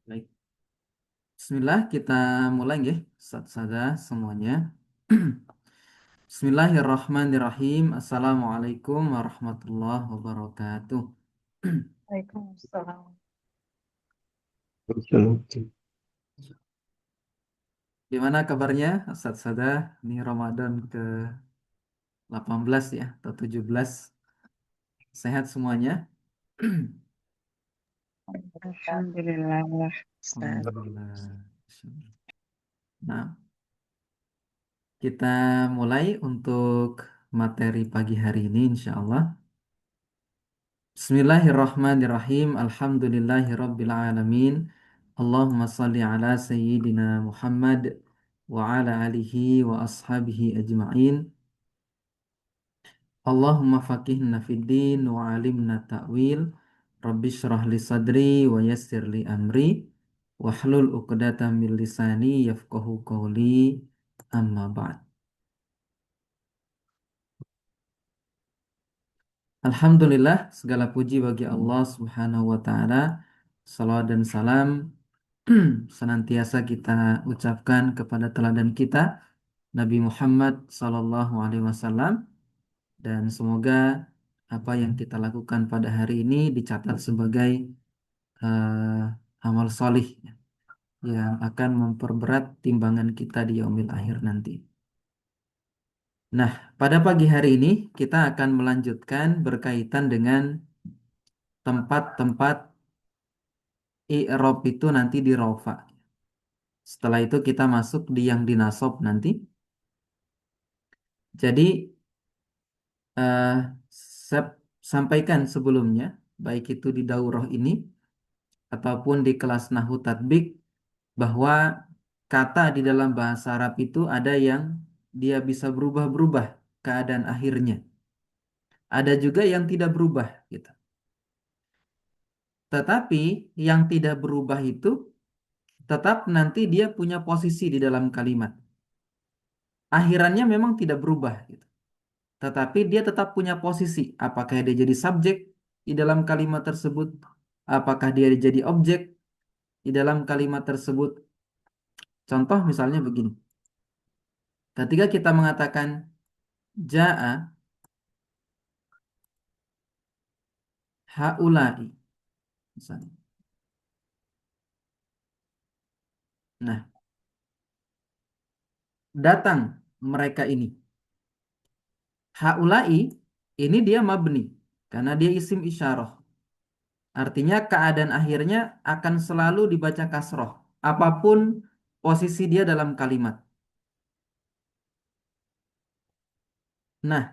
Baik. Bismillah, kita mulai nggih. Sada semuanya. Bismillahirrahmanirrahim. Assalamualaikum warahmatullahi wabarakatuh. Waalaikumsalam. Gimana kabarnya Ustaz Sada? Ini Ramadan ke 18 ya atau 17. Sehat semuanya? Alhamdulillah, Ustaz. Alhamdulillah. Nah, kita mulai untuk materi pagi hari ini insya Allah. Bismillahirrahmanirrahim. Alhamdulillahirabbil alamin. Allahumma salli ala sayyidina Muhammad wa ala alihi wa ashabihi ajma'in. Allahumma faqihna fid din wa alimna ta'wil. Rabbi shrah li sadri wa yassir li amri wahlul 'uqdatam min lisani yafqahu qawli. Amma ba'd. Alhamdulillah, segala puji bagi Allah Subhanahu wa taala. Salawat dan salam senantiasa kita ucapkan kepada teladan kita Nabi Muhammad sallallahu alaihi wasallam, dan semoga apa yang kita lakukan pada hari ini dicatat sebagai amal solih yang akan memperberat timbangan kita di yaumil akhir nanti. Nah, pada pagi hari ini kita akan melanjutkan berkaitan dengan tempat-tempat i'rab itu nanti di rofa. Setelah itu kita masuk di yang dinasob nanti. Jadi eh, saya sampaikan sebelumnya, baik itu di daurah ini ataupun di kelas Nahu Tatbik, bahwa kata di dalam bahasa Arab itu ada yang dia bisa berubah-berubah keadaan akhirnya. Ada juga yang tidak berubah gitu. Tetapi yang tidak berubah itu tetap nanti dia punya posisi di dalam kalimat. Akhirannya memang tidak berubah gitu. Tetapi dia tetap punya posisi. Apakah dia jadi subjek di dalam kalimat tersebut? Apakah dia jadi objek di dalam kalimat tersebut? Contoh misalnya begini. Ketika kita mengatakan ja'a haula'i misalnya. Nah, datang mereka ini. Haula'i ini dia mabni karena dia isim isyarah. Artinya keadaan akhirnya akan selalu dibaca kasroh apapun posisi dia dalam kalimat. Nah,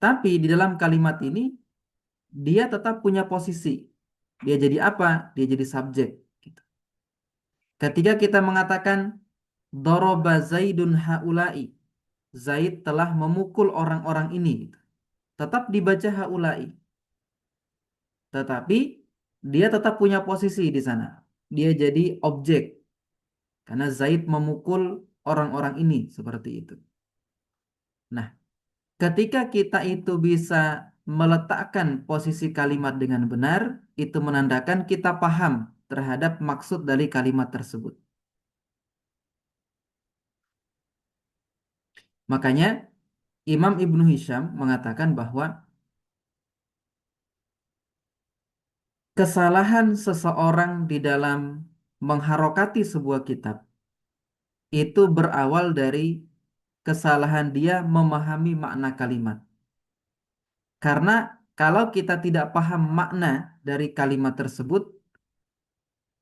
tapi di dalam kalimat ini dia tetap punya posisi. Dia jadi apa? Dia jadi subjek, gitu. Ketika kita mengatakan doroba Zaidun haula'i, Zaid telah memukul orang-orang ini, gitu. Tetap dibaca haula'i. Tetapi dia tetap punya posisi di sana. Dia jadi objek karena Zaid memukul orang-orang ini seperti itu. Nah, ketika kita itu bisa meletakkan posisi kalimat dengan benar, itu menandakan kita paham terhadap maksud dari kalimat tersebut. Makanya Imam Ibnu Hisham mengatakan bahwa kesalahan seseorang di dalam mengharokati sebuah kitab itu berawal dari kesalahan dia memahami makna kalimat. Karena kalau kita tidak paham makna dari kalimat tersebut,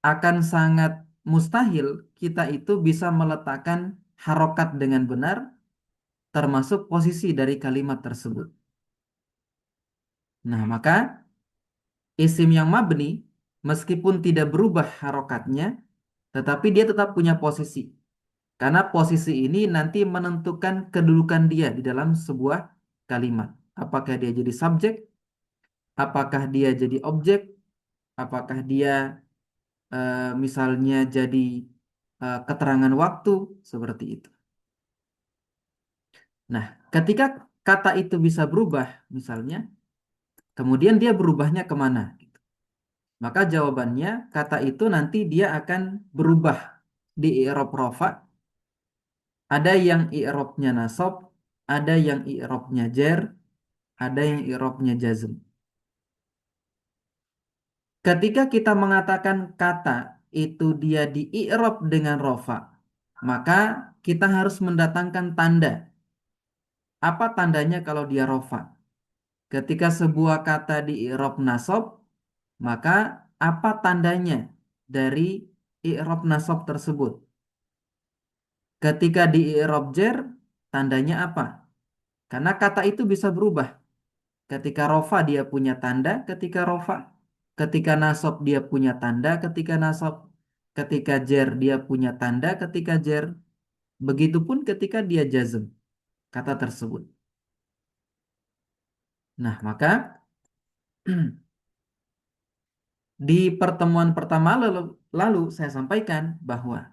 akan sangat mustahil kita itu bisa meletakkan harokat dengan benar, termasuk posisi dari kalimat tersebut. Nah, maka isim yang mabni, meskipun tidak berubah harokatnya, tetapi dia tetap punya posisi. Karena posisi ini nanti menentukan kedudukan dia di dalam sebuah kalimat. Apakah dia jadi subjek, apakah dia jadi objek, apakah dia misalnya jadi keterangan waktu, seperti itu. Nah, ketika kata itu bisa berubah, misalnya, Kemudian dia berubahnya kemana? Maka jawabannya kata itu nanti dia akan berubah di i'rab rofa. Ada yang i'rabnya nasab, ada yang i'rabnya jer, ada yang i'rabnya jazm. Ketika kita mengatakan kata itu dia di i'rab dengan rofa, maka kita harus mendatangkan tanda. Apa tandanya kalau dia rofa? Ketika sebuah kata di i'rab nasab, maka apa tandanya dari i'rab nasab tersebut? Ketika di i'rab jer, tandanya apa? Karena kata itu bisa berubah. Ketika rofa dia punya tanda ketika rofa. Ketika nasab dia punya tanda ketika nasab. Ketika jer dia punya tanda ketika jer. Begitupun ketika dia jazm kata tersebut. Nah, maka di pertemuan pertama lalu saya sampaikan bahwa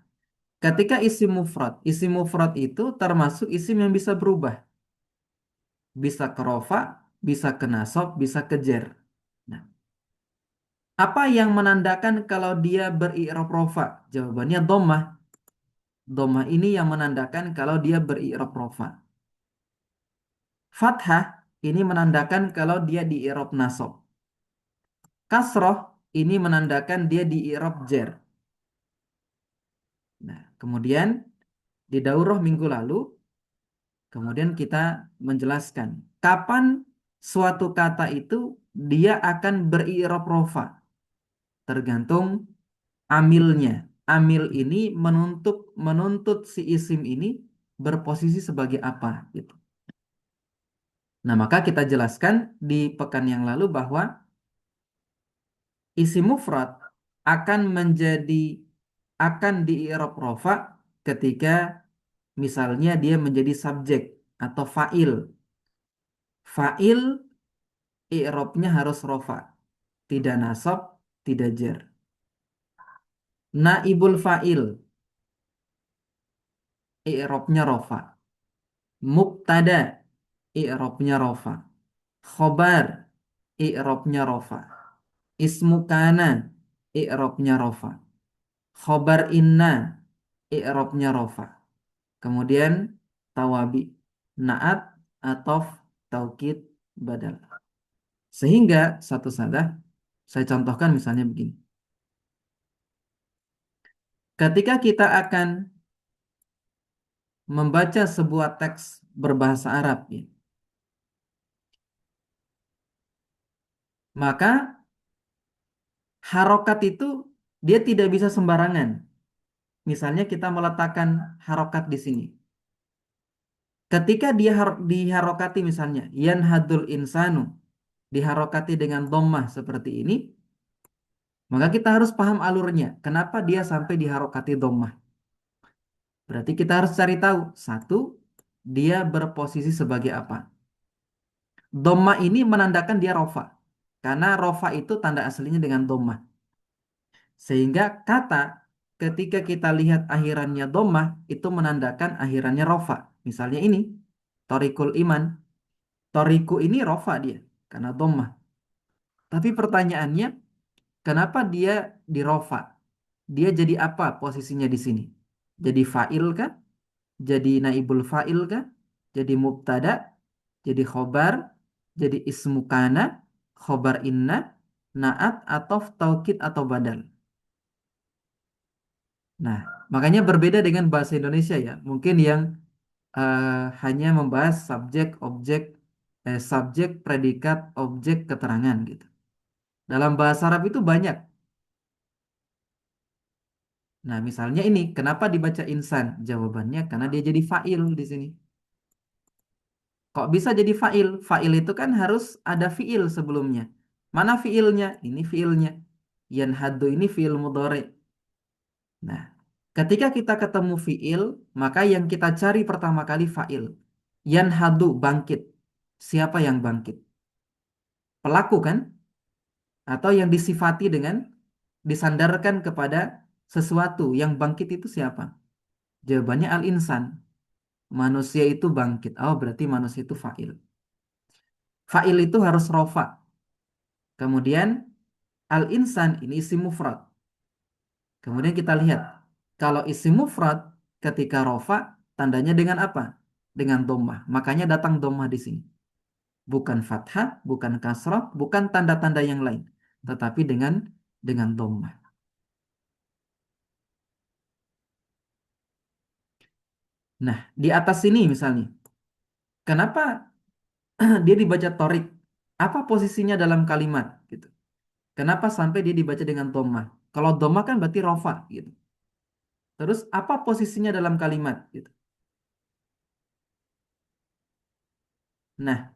ketika isim mufrad itu termasuk isim yang bisa berubah. Bisa ke rofa, bisa ke nasab, bisa ke jer. Nah, apa yang menandakan kalau dia beri'rab rofa? Jawabannya dhammah. Dhammah ini yang menandakan kalau dia beri'rab rofa. Fathah ini menandakan kalau dia di i'rab nasab. Kasroh ini menandakan dia di i'rab jer. Nah, kemudian di daurah minggu lalu, kemudian kita menjelaskan kapan suatu kata itu dia akan beri'rab rofa. Tergantung amilnya. Amil ini menuntut menuntut si isim ini berposisi sebagai apa gitu. Nah, maka kita jelaskan di pekan yang lalu bahwa isim mufrad akan akan di i'rab rofa ketika misalnya dia menjadi subjek atau fa'il. Fa'il i'rabnya harus rofa, tidak nasab, tidak jer. Naibul fa'il i'rabnya rofa. Mubtada i'rabnya rofa. Khobar i'rabnya rofa. Ismu kana i'rabnya rofa. Khobar inna i'rabnya rofa. Kemudian tawabi naat atof taukid badal. Sehingga satu sadah saya contohkan misalnya begini. Ketika kita akan membaca sebuah teks berbahasa Arab ya, maka harokat itu dia tidak bisa sembarangan. Misalnya kita meletakkan harokat di sini. Ketika dia diharokati misalnya yanhadul insanu diharokati dengan dhammah seperti ini, maka kita harus paham alurnya. Kenapa dia sampai diharokati dhammah? Berarti kita harus cari tahu. Satu, dia berposisi sebagai apa? Dhammah ini menandakan dia rofa. Karena rofa itu tanda aslinya dengan dhammah. Sehingga kata ketika kita lihat akhirannya dhammah itu menandakan akhirannya rofa. Misalnya ini, Torikul Iman. Toriku ini rofa dia karena dhammah. Tapi pertanyaannya, kenapa dia di rofa? Dia jadi apa posisinya di sini? Jadi fa'il kah? Jadi naibul fa'il kah? Jadi mubtada? Jadi khobar? Jadi ismu kana? Khobar inna? Naat atau taukid atau badal? Nah, makanya berbeda dengan bahasa Indonesia ya. Mungkin yang eh, hanya membahas subjek, predikat, objek, keterangan gitu. Dalam bahasa Arab itu banyak. Nah, misalnya ini, kenapa dibaca insan? Jawabannya karena dia jadi fa'il di sini. Kok bisa jadi fa'il? Fa'il itu kan harus ada fi'il sebelumnya. Mana fi'ilnya? Ini fi'ilnya. Yanhaddu ini fi'il mudhari. Nah, ketika kita ketemu fi'il, maka yang kita cari pertama kali fa'il. Yanhaddu bangkit. Siapa yang bangkit? Pelaku kan? Atau yang disifati dengan disandarkan kepada sesuatu yang bangkit itu siapa? Jawabannya al-insan. Manusia itu bangkit. Oh, berarti manusia itu fa'il. Fa'il itu harus rofa. Kemudian al-insan ini isim mufrad. Kemudian kita lihat kalau isim mufrad ketika rofa tandanya dengan apa? Dengan dhammah. Makanya datang dhammah di sini. Bukan fathah, bukan kasrah, bukan tanda-tanda yang lain, tetapi dengan dhammah. Nah, di atas sini misalnya, kenapa dia dibaca torik? Apa posisinya dalam kalimat gitu? Kenapa sampai dia dibaca dengan dhammah? Kalau dhammah kan berarti rofa gitu. Terus apa posisinya dalam kalimat gitu? Nah,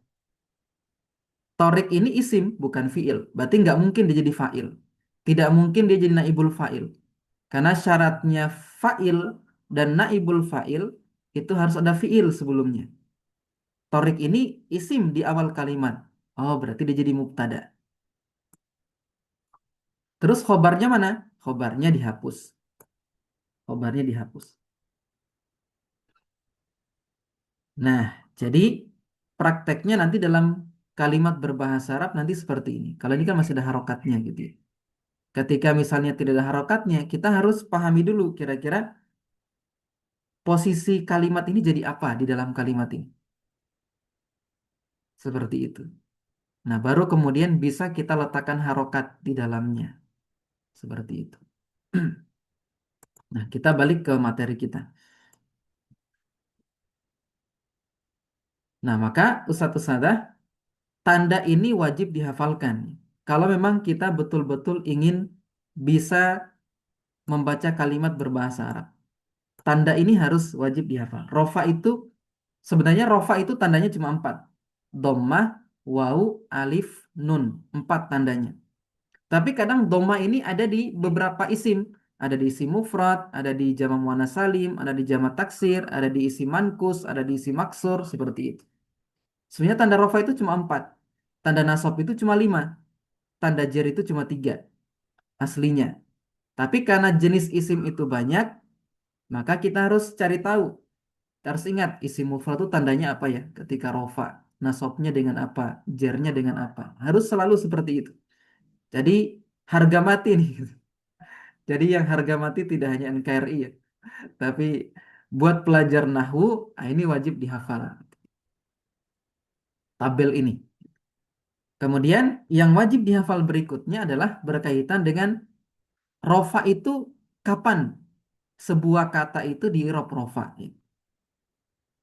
torik ini isim bukan fiil. Berarti nggak mungkin dia jadi fa'il. Tidak mungkin dia jadi naibul fa'il. Karena syaratnya fa'il dan naibul fa'il itu harus ada fiil sebelumnya. Torik ini isim di awal kalimat. Oh, berarti dia jadi mubtada. Terus khobarnya mana? Khobarnya dihapus. Khobarnya dihapus. Nah, jadi prakteknya nanti dalam kalimat berbahasa Arab nanti seperti ini. Kalau ini kan masih ada harokatnya gitu ya. Ketika misalnya tidak ada harokatnya, kita harus pahami dulu kira-kira posisi kalimat ini jadi apa di dalam kalimat ini. Seperti itu. Nah, baru kemudian bisa kita letakkan harokat di dalamnya. Seperti itu. Nah, kita balik ke materi kita. Nah, maka Ustadz-Ustadzah, tanda ini wajib dihafalkan. Kalau memang kita betul-betul ingin bisa membaca kalimat berbahasa Arab. Tanda ini harus wajib dihafal. Sebenarnya rofa itu tandanya cuma empat. Dhammah, waw, alif, nun. Empat tandanya. Tapi kadang dhammah ini ada di beberapa isim. Ada di isim mufrad, ada di jama' muannats salim, ada di jama' taksir, ada di isim mankus, ada di isim maksur, seperti itu. Sebenarnya tanda rofa itu cuma empat. Tanda nasab itu cuma lima. Tanda jar itu cuma tiga aslinya. Tapi karena jenis isim itu banyak, maka kita harus cari tahu. Kita harus ingat isim mufrad itu tandanya apa ya ketika rofa. Nasabnya dengan apa, jarnya dengan apa. Harus selalu seperti itu. Jadi harga mati nih. Jadi yang harga mati tidak hanya NKRI ya, tapi buat pelajar nahwu, ini wajib dihafal tabel ini. Kemudian yang wajib dihafal berikutnya adalah berkaitan dengan rofa itu kapan sebuah kata itu di i'rab rofa.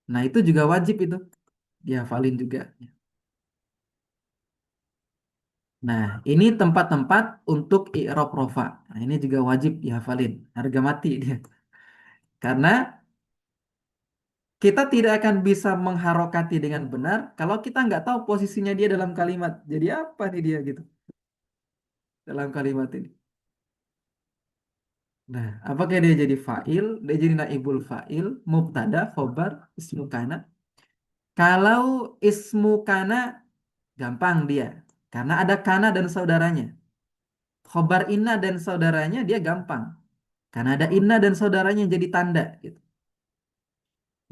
Nah, itu juga wajib itu dihafalin juga. Nah, ini tempat-tempat untuk i'rab rofa. Nah, ini juga wajib dihafalin. Harga mati dia. Karena kita tidak akan bisa mengharokati dengan benar kalau kita nggak tahu posisinya dia dalam kalimat. Jadi apa nih dia gitu dalam kalimat ini? Nah, apakah dia jadi fa'il, dia jadi naibul fa'il, mubtada, khobar, ismu kana? Kalau ismu kana gampang dia, karena ada kana dan saudaranya. Khobar inna dan saudaranya dia gampang, karena ada inna dan saudaranya yang jadi tanda. Gitu.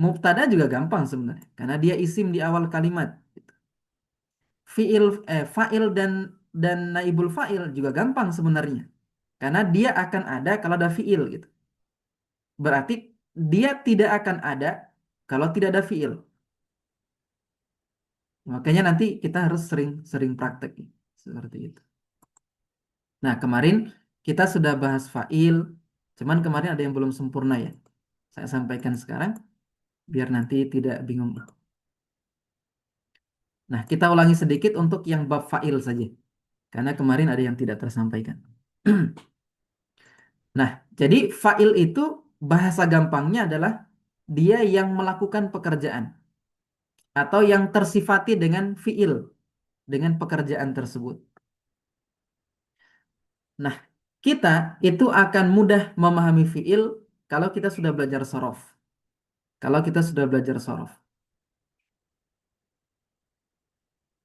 Mubtada juga gampang sebenarnya, karena dia isim di awal kalimat. Fa'il dan naibul fa'il juga gampang sebenarnya. Karena dia akan ada kalau ada fi'il gitu. Berarti dia tidak akan ada kalau tidak ada fi'il. Makanya nanti kita harus sering-sering praktek seperti itu. Nah, kemarin kita sudah bahas fa'il, cuman kemarin ada yang belum sempurna ya. Saya sampaikan sekarang biar nanti tidak bingung. Nah, kita ulangi sedikit untuk yang bab fa'il saja. Karena kemarin ada yang tidak tersampaikan. Nah, jadi fa'il itu bahasa gampangnya adalah dia yang melakukan pekerjaan atau yang tersifati dengan fi'il, dengan pekerjaan tersebut. Nah, kita itu akan mudah memahami fi'il kalau kita sudah belajar sorof. Kalau kita sudah belajar sorof.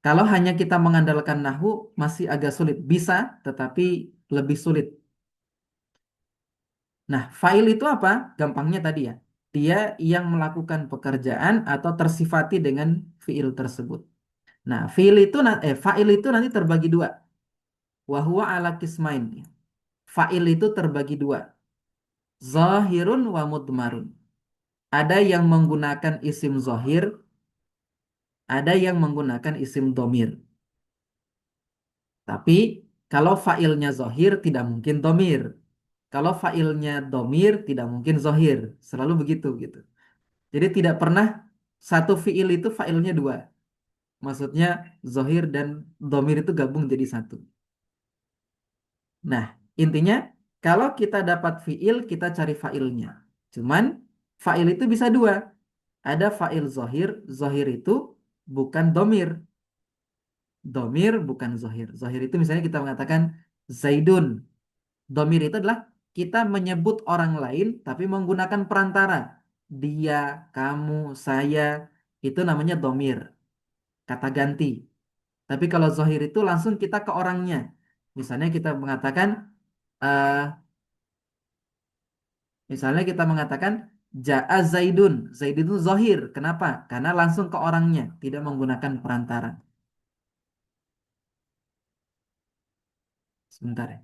Kalau hanya kita mengandalkan nahwu masih agak sulit. Bisa, tetapi lebih sulit. Nah, fa'il itu apa? Gampangnya tadi ya. Dia yang melakukan pekerjaan atau tersifati dengan fi'il tersebut. Nah, fa'il itu nanti terbagi dua. Wa ala kismain. Fa'il itu terbagi dua. Zahirun wa mudmarun. Ada yang menggunakan isim zahir, ada yang menggunakan isim domir. Tapi kalau fa'ilnya zahir tidak mungkin domir. Kalau fa'ilnya domir tidak mungkin zahir. Selalu begitu gitu. Jadi tidak pernah satu fi'il itu fa'ilnya dua. Maksudnya zahir dan domir itu gabung jadi satu. Nah, intinya kalau kita dapat fi'il, kita cari fa'ilnya. Cuman fa'il itu bisa dua. Ada fa'il zahir, zahir itu bukan domir. Domir bukan zahir. Zahir itu misalnya kita mengatakan Zaidun. Domir itu adalah kita menyebut orang lain tapi menggunakan perantara. Dia, kamu, saya, itu namanya domir, kata ganti. Tapi kalau zahir itu langsung kita ke orangnya. Misalnya kita mengatakan, eh, misalnya kita mengatakan Ja'a Zaidun. Zaidun itu zahir. Kenapa? Karena langsung ke orangnya, tidak menggunakan perantara. Sebentar ya.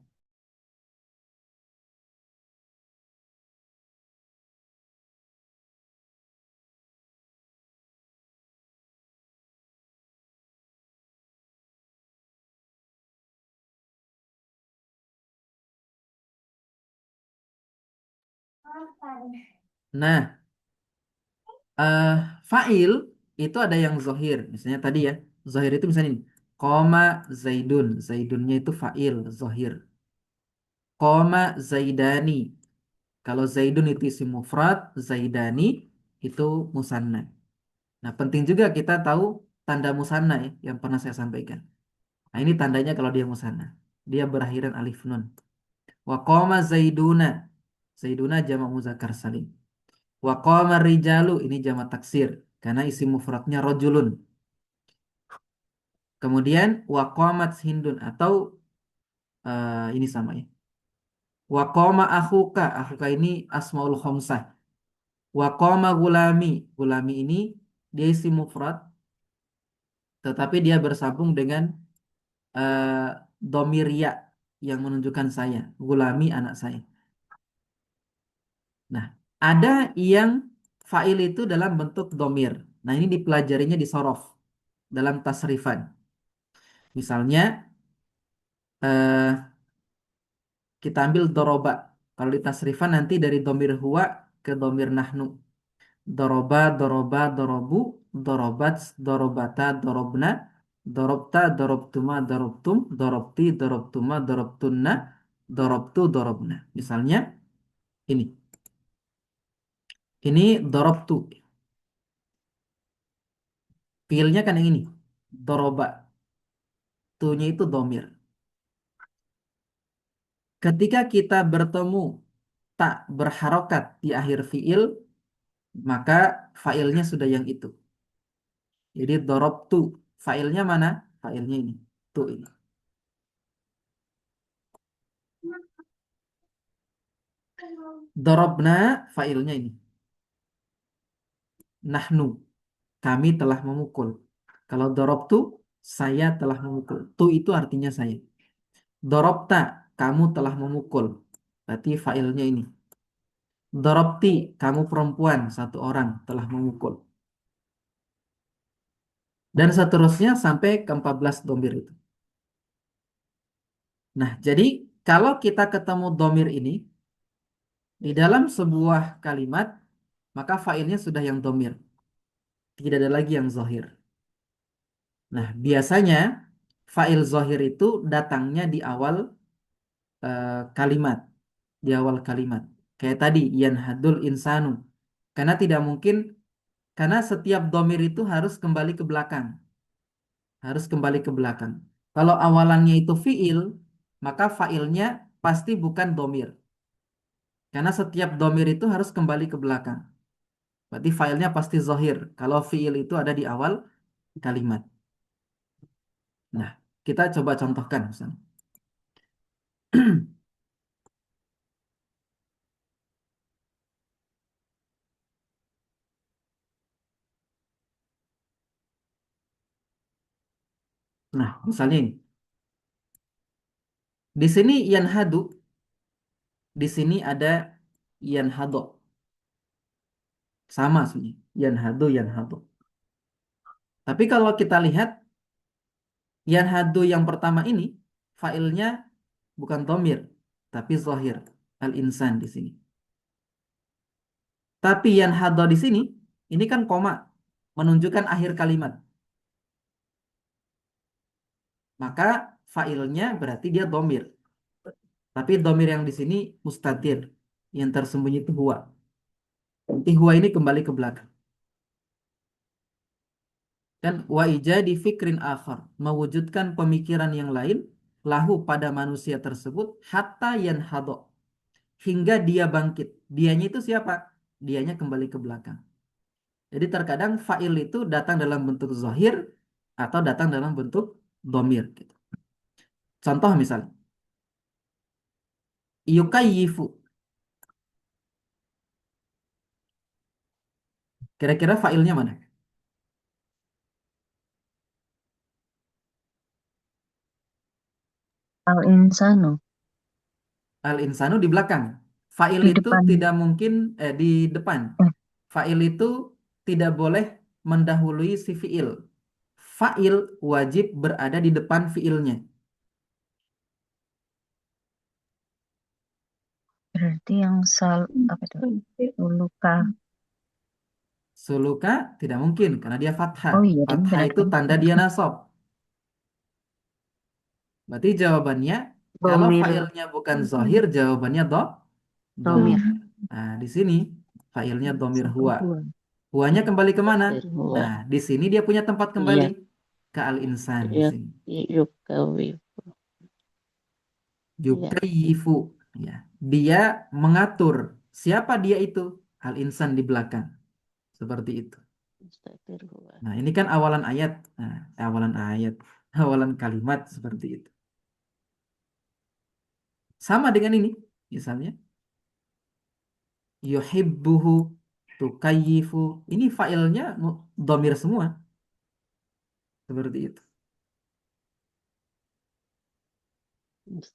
Nah, eh, fa'il itu ada yang zohir. Misalnya tadi ya, zohir itu misalnya ini. Koma Zaidun. Zaidunnya itu fa'il, zohir. Koma Zaidani. Kalau Zaidun itu isim mufrad, Zaidani itu musanna. Nah, penting juga kita tahu tanda musanna ya, yang pernah saya sampaikan. Nah, ini tandanya kalau dia musanna. Dia berakhiran alif nun. Wa qama Zaiduna. Zaiduna jamak muzakkar salim. Wa qama rijalu ini jamak taksir karena isim mufradnya rojulun. Kemudian wa qamat hindun atau ini sama ya. Wa qama akhuka. Akhuka ini asmaul khamsah. Wa qama gulami. Gulami ini dia isim mufrad tetapi dia bersambung dengan eh, domir ya yang menunjukkan saya. Gulami anak saya. Nah, ada yang fa'il itu dalam bentuk domir. Nah, ini dipelajarinya di sorof dalam tasrifan. Misalnya, eh, kita ambil doroba. Kalau di tasrifan nanti dari domir huwa ke domir nahnu. Doroba, doroba, dorobu, dorobat, dorobata, dorobna, dorobta, dorobtuma, dorobtum, dorobti, dorobtuma, dorobtunna, dorobtu, dorobna. Misalnya ini. Ini dorobtu. Fiilnya kan yang ini. Doroba. Tu-nya itu domir. Ketika kita bertemu tak berharokat di akhir fiil, maka failnya sudah yang itu. Jadi dorob tu. Failnya mana? Failnya ini. Tu ini. Dorobna failnya ini. Nahnu. Kami telah memukul. Kalau dorob tu, saya telah memukul. Tu itu artinya saya. Dorobta, kamu telah memukul. Berarti failnya ini. Dorobti, kamu perempuan, satu orang telah memukul. Dan seterusnya sampai ke 14 domir itu. Nah, jadi kalau kita ketemu domir ini, di dalam sebuah kalimat, maka failnya sudah yang domir. Tidak ada lagi yang zohir. Nah, biasanya fail zohir itu datangnya di awal kalimat. Di awal kalimat. Kayak tadi, yanhadul insanu. Karena tidak mungkin, karena setiap domir itu harus kembali ke belakang. Harus kembali ke belakang. Kalau awalannya itu fiil, maka failnya pasti bukan domir. Karena setiap domir itu harus kembali ke belakang. Berarti filenya pasti zohir. Kalau fiil itu ada di awal kalimat. Nah, kita coba contohkan misalnya. Nah, misalnya ini. Di sini yanhadu, di sini ada yanhado. Sama sebenarnya. Yanhadu, yanhadu. Tapi kalau kita lihat yanhadu yang pertama ini, failnya bukan domir, tapi zohir. Al-insan di sini. Tapi yanhado di sini, ini kan koma, menunjukkan akhir kalimat. Maka failnya berarti dia domir. Tapi domir yang di sini mustatir. Yang tersembunyi itu huwa. Nanti huwa ini kembali ke belakang. Dan wa ijadi fikrin akhar. Mewujudkan pemikiran yang lain. Lahu pada manusia tersebut. Hatta yanhado. Hingga dia bangkit. Dianya itu siapa? Dianya kembali ke belakang. Jadi terkadang fa'il itu datang dalam bentuk zahir. Atau datang dalam bentuk domir. Gitu. Contoh misalnya. Yukayyifu. Kira-kira fa'ilnya mana? Al-insanu Al-insanu di belakang. Fa'il di itu depan. tidak mungkin di depan. Eh, Fa'il itu tidak boleh mendahului si fi'il. Fa'il wajib berada di depan fi'ilnya. berarti yang apa itu? Luka. Suluka tidak mungkin karena dia fathah. Oh iya, ding Fathah itu berarti. tanda dia nasab. Berarti jawabannya kalau Domir, fa'ilnya bukan zohir, jawabannya domir. domir. Nah, di sini fa'ilnya domir Satu huwa. dua. Huwanya kembali kemana? Takdir huwa. Nah, di sini dia punya tempat kembali Iya, ke al-insan di iya, sini. yukawi. Iya, Yukayyifu. Ya. Dia mengatur. Siapa dia itu? Al-insan di belakang. Seperti itu. takdir huwa. Nah, ini kan awalan ayat. Nah, awalan ayat. Awalan kalimat seperti itu. Sama dengan ini. Misalnya. Yuhibbuhu. Tukayyifu. Ini failnya domir semua. Seperti itu.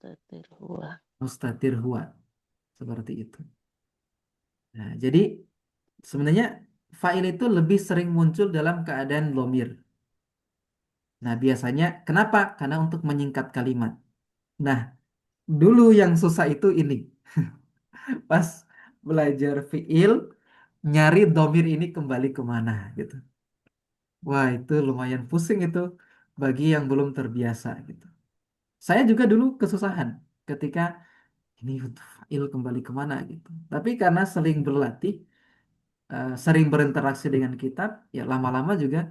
Takdir huwa. Mustatir huwa. Seperti itu. Nah, jadi sebenarnya fa'il itu lebih sering muncul dalam keadaan domir. Nah, biasanya kenapa? Karena untuk menyingkat kalimat. Nah, dulu yang susah itu ini. Pas belajar fi'il, nyari domir ini kembali kemana gitu. Wah, itu lumayan pusing itu bagi yang belum terbiasa gitu. Saya juga dulu kesusahan ketika ini fa'il kembali kemana gitu. Tapi karena sering berlatih, sering berinteraksi dengan kitab, ya lama-lama juga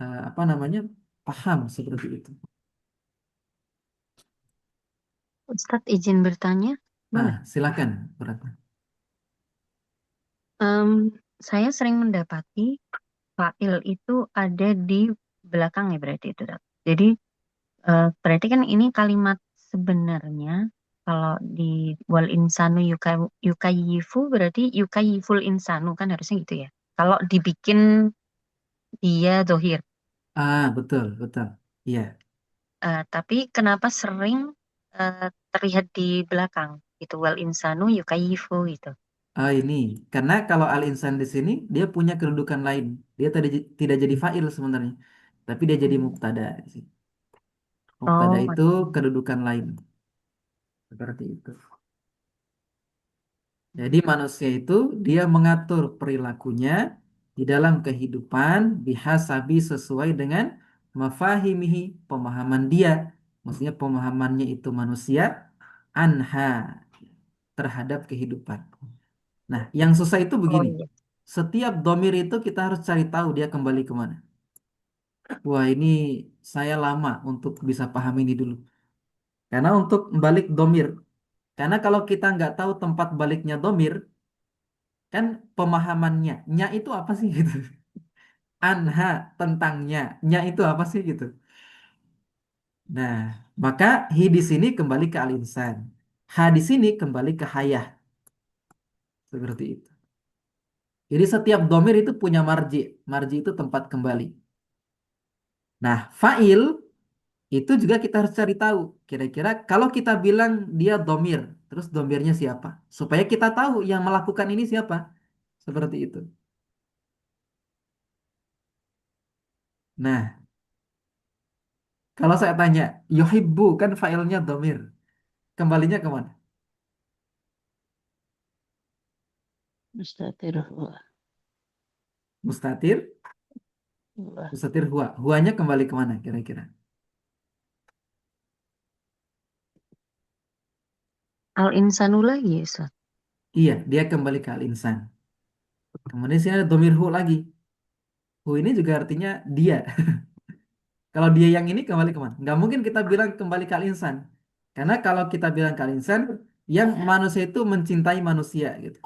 apa namanya paham seperti itu. Ustadz izin bertanya, Nah, boleh? silakan, Bu Ratna. Em, saya sering mendapati fa'il itu ada di belakang ya berarti itu, Dok. Jadi berarti kan ini kalimat sebenarnya kalau di wal insanu yukayifu berarti yukayiful insanu kan harusnya gitu ya. Kalau dibikin dia dohir. Betul, betul. Iya. Tapi kenapa sering terlihat di belakang gitu wal insanu yukayifu gitu. Ini karena kalau al-insan di sini dia punya kedudukan lain. Dia tidak jadi fa'il sebenarnya, tapi dia jadi mubtada di sini. Mubtada Oh, itu kedudukan lain. Seperti itu. Jadi manusia itu dia mengatur perilakunya di dalam kehidupan bihasabi sesuai dengan mafahimihi pemahaman dia. Maksudnya pemahamannya itu manusia anha terhadap kehidupan. Nah, yang susah itu oh begini. iya. Setiap domir itu kita harus cari tahu dia kembali kemana. Wah, ini saya lama untuk bisa paham ini dulu. Karena untuk balik domir. Karena kalau kita nggak tahu tempat baliknya domir, kan pemahamannya. Nya itu apa sih gitu. Anha tentangnya. Nya itu apa sih gitu. Nah, maka hi di sini kembali ke al-insan. Ha di sini kembali ke hayah. Seperti itu. Jadi setiap domir itu punya marji. Marji itu tempat kembali. Nah, fa'il Itu juga kita harus cari tahu. Kira-kira kalau kita bilang dia domir, terus domirnya siapa? Supaya kita tahu yang melakukan ini siapa. Seperti itu. Nah, kalau saya tanya, yuhibbu kan failnya domir. Kembalinya kemana? Mustatir huwa. Mustatir, Huwa. mustatir huwa. Huwanya kembali kemana kira-kira? Al-insanu lagi, Ustaz. Iya, dia kembali ke al-insan. Kemudian sini ada domir hu lagi. Hu ini juga artinya dia. Kalau dia yang ini kembali kemana? Nggak mungkin kita bilang kembali ke al-insan. Karena kalau kita bilang ke al-insan, yang manusia itu mencintai manusia gitu.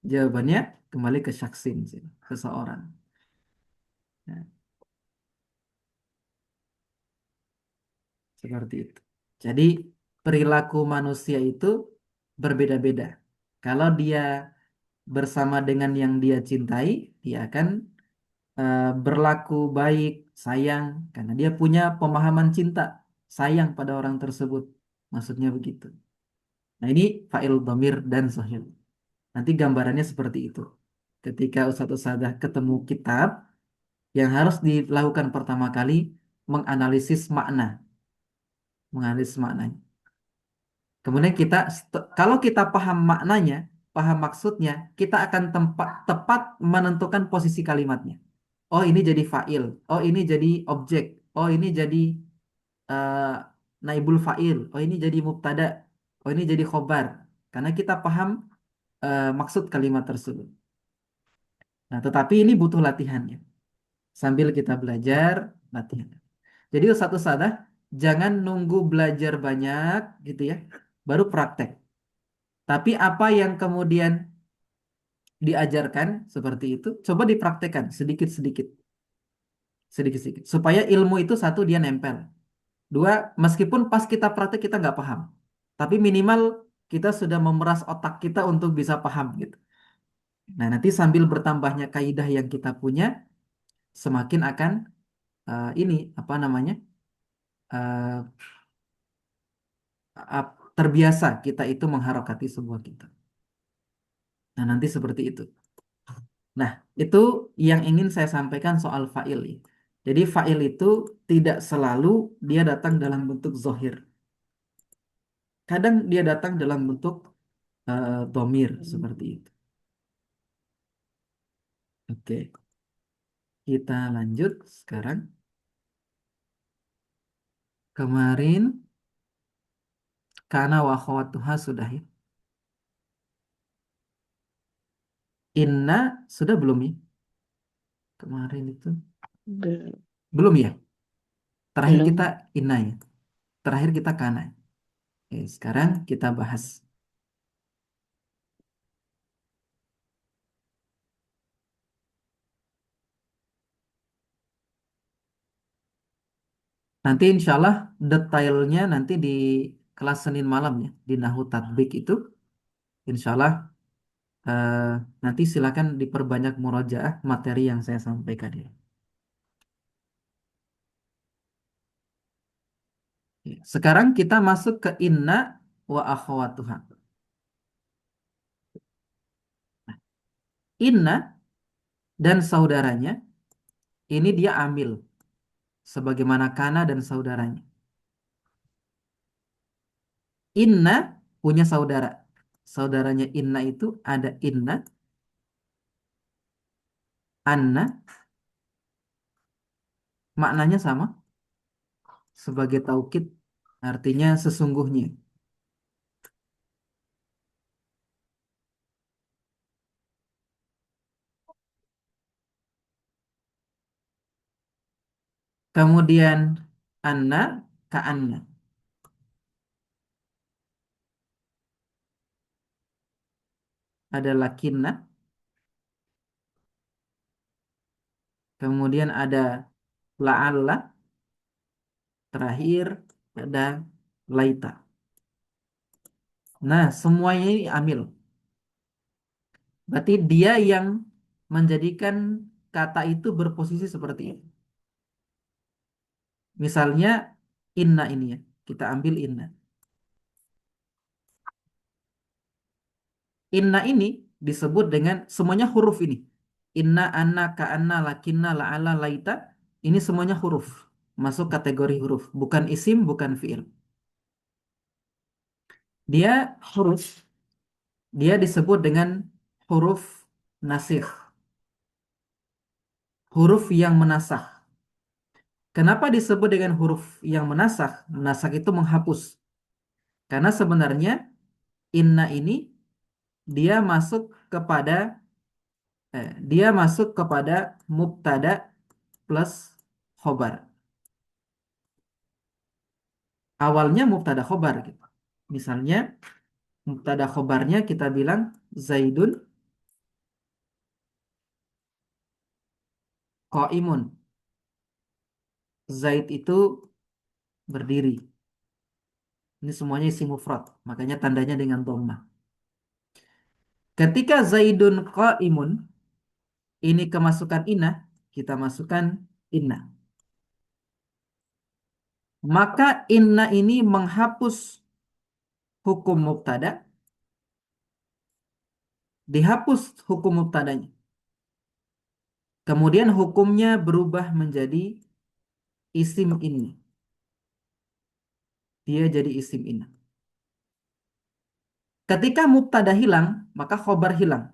Jawabannya kembali ke syaksin sih, seseorang. Nah, seperti itu. Jadi perilaku manusia itu berbeda-beda. Kalau dia bersama dengan yang dia cintai, dia akan berlaku baik, sayang, karena dia punya pemahaman cinta, sayang pada orang tersebut. Maksudnya begitu. Nah ini fa'il dhamir dan zahir. Nanti gambarannya seperti itu. Ketika Ustadz-Ustadzah ketemu kitab, yang harus dilakukan pertama kali menganalisis makna, menganalisis maknanya. Kemudian kita, kalau kita paham maknanya, paham maksudnya, kita akan tepat menentukan posisi kalimatnya. Oh ini jadi fa'il, oh ini jadi objek, oh ini jadi eh, naibul fa'il, oh ini jadi mubtada, oh ini jadi khobar. Karena kita paham maksud kalimat tersebut. Nah, tetapi ini butuh latihannya. Sambil kita belajar, latihan. Jadi satu sadah, jangan nunggu belajar banyak gitu ya, baru praktek. Tapi apa yang kemudian diajarkan seperti itu, coba dipraktekkan sedikit-sedikit, sedikit-sedikit. Supaya ilmu itu satu dia nempel. Dua, meskipun pas kita praktek kita nggak paham, tapi minimal kita sudah memeras otak kita untuk bisa paham gitu. Nah, nanti sambil bertambahnya kaidah yang kita punya, semakin akan ini apa namanya eh, terbiasa kita itu mengharokati sebuah kitab. Nah, nanti seperti itu. Nah, itu yang ingin saya sampaikan soal fa'il ya. Jadi fa'il itu tidak selalu dia datang dalam bentuk zohir. Kadang dia datang dalam bentuk domir seperti itu. Oke, kita lanjut sekarang. Kemarin kana wa akhawatuha sudah ya. Inna sudah belum ya? Kemarin itu Belum. belum ya? Terakhir kita Belum. inna ya. Terakhir kita kana. Oke, sekarang kita bahas. Nanti insya Allah detailnya nanti di kelas Senin malam ya. Di Nahu Tatbik itu. Insya Allah eh, nanti silakan diperbanyak murojaah materi yang saya sampaikan ya. Ya, sekarang kita masuk ke inna wa akhwatuha. Inna dan saudaranya ini dia ambil sebagaimana kana dan saudaranya. Inna punya saudara. Saudaranya Inna itu ada Inna, Anna, maknanya sama sebagai taukid, artinya sesungguhnya. Kemudian Anna, ka Anna, ada lakinna, kemudian ada la'alla, terakhir ada laita. Nah, semuanya ini amil. Berarti dia yang menjadikan kata itu berposisi seperti ini. Misalnya inna ini ya. Kita ambil inna. Inna ini disebut dengan semuanya huruf ini. Inna, anna, ka'anna, lakinna, la'ala, laita. Ini semuanya huruf. Masuk kategori huruf. Bukan isim, bukan fi'il. Dia huruf. Dia disebut dengan huruf nasikh. Huruf yang menasakh. Kenapa disebut dengan huruf yang menasakh? Menasakh itu menghapus. Karena sebenarnya inna ini dia masuk kepada dia masuk kepada mubtada plus khobar. Awalnya mubtada khobar gitu. Misalnya mubtada khobarnya kita bilang Zaidun qaimun. Zaid itu berdiri. Ini semuanya isi mufrad, makanya tandanya dengan dhammah. Ketika Zaidun qaimun, ini kemasukan inna, kita masukkan inna. Maka inna ini menghapus hukum mubtada, dihapus hukum mubtadanya. Kemudian hukumnya berubah menjadi isim inna. Dia jadi isim inna. Ketika mubtada hilang, maka khobar hilang.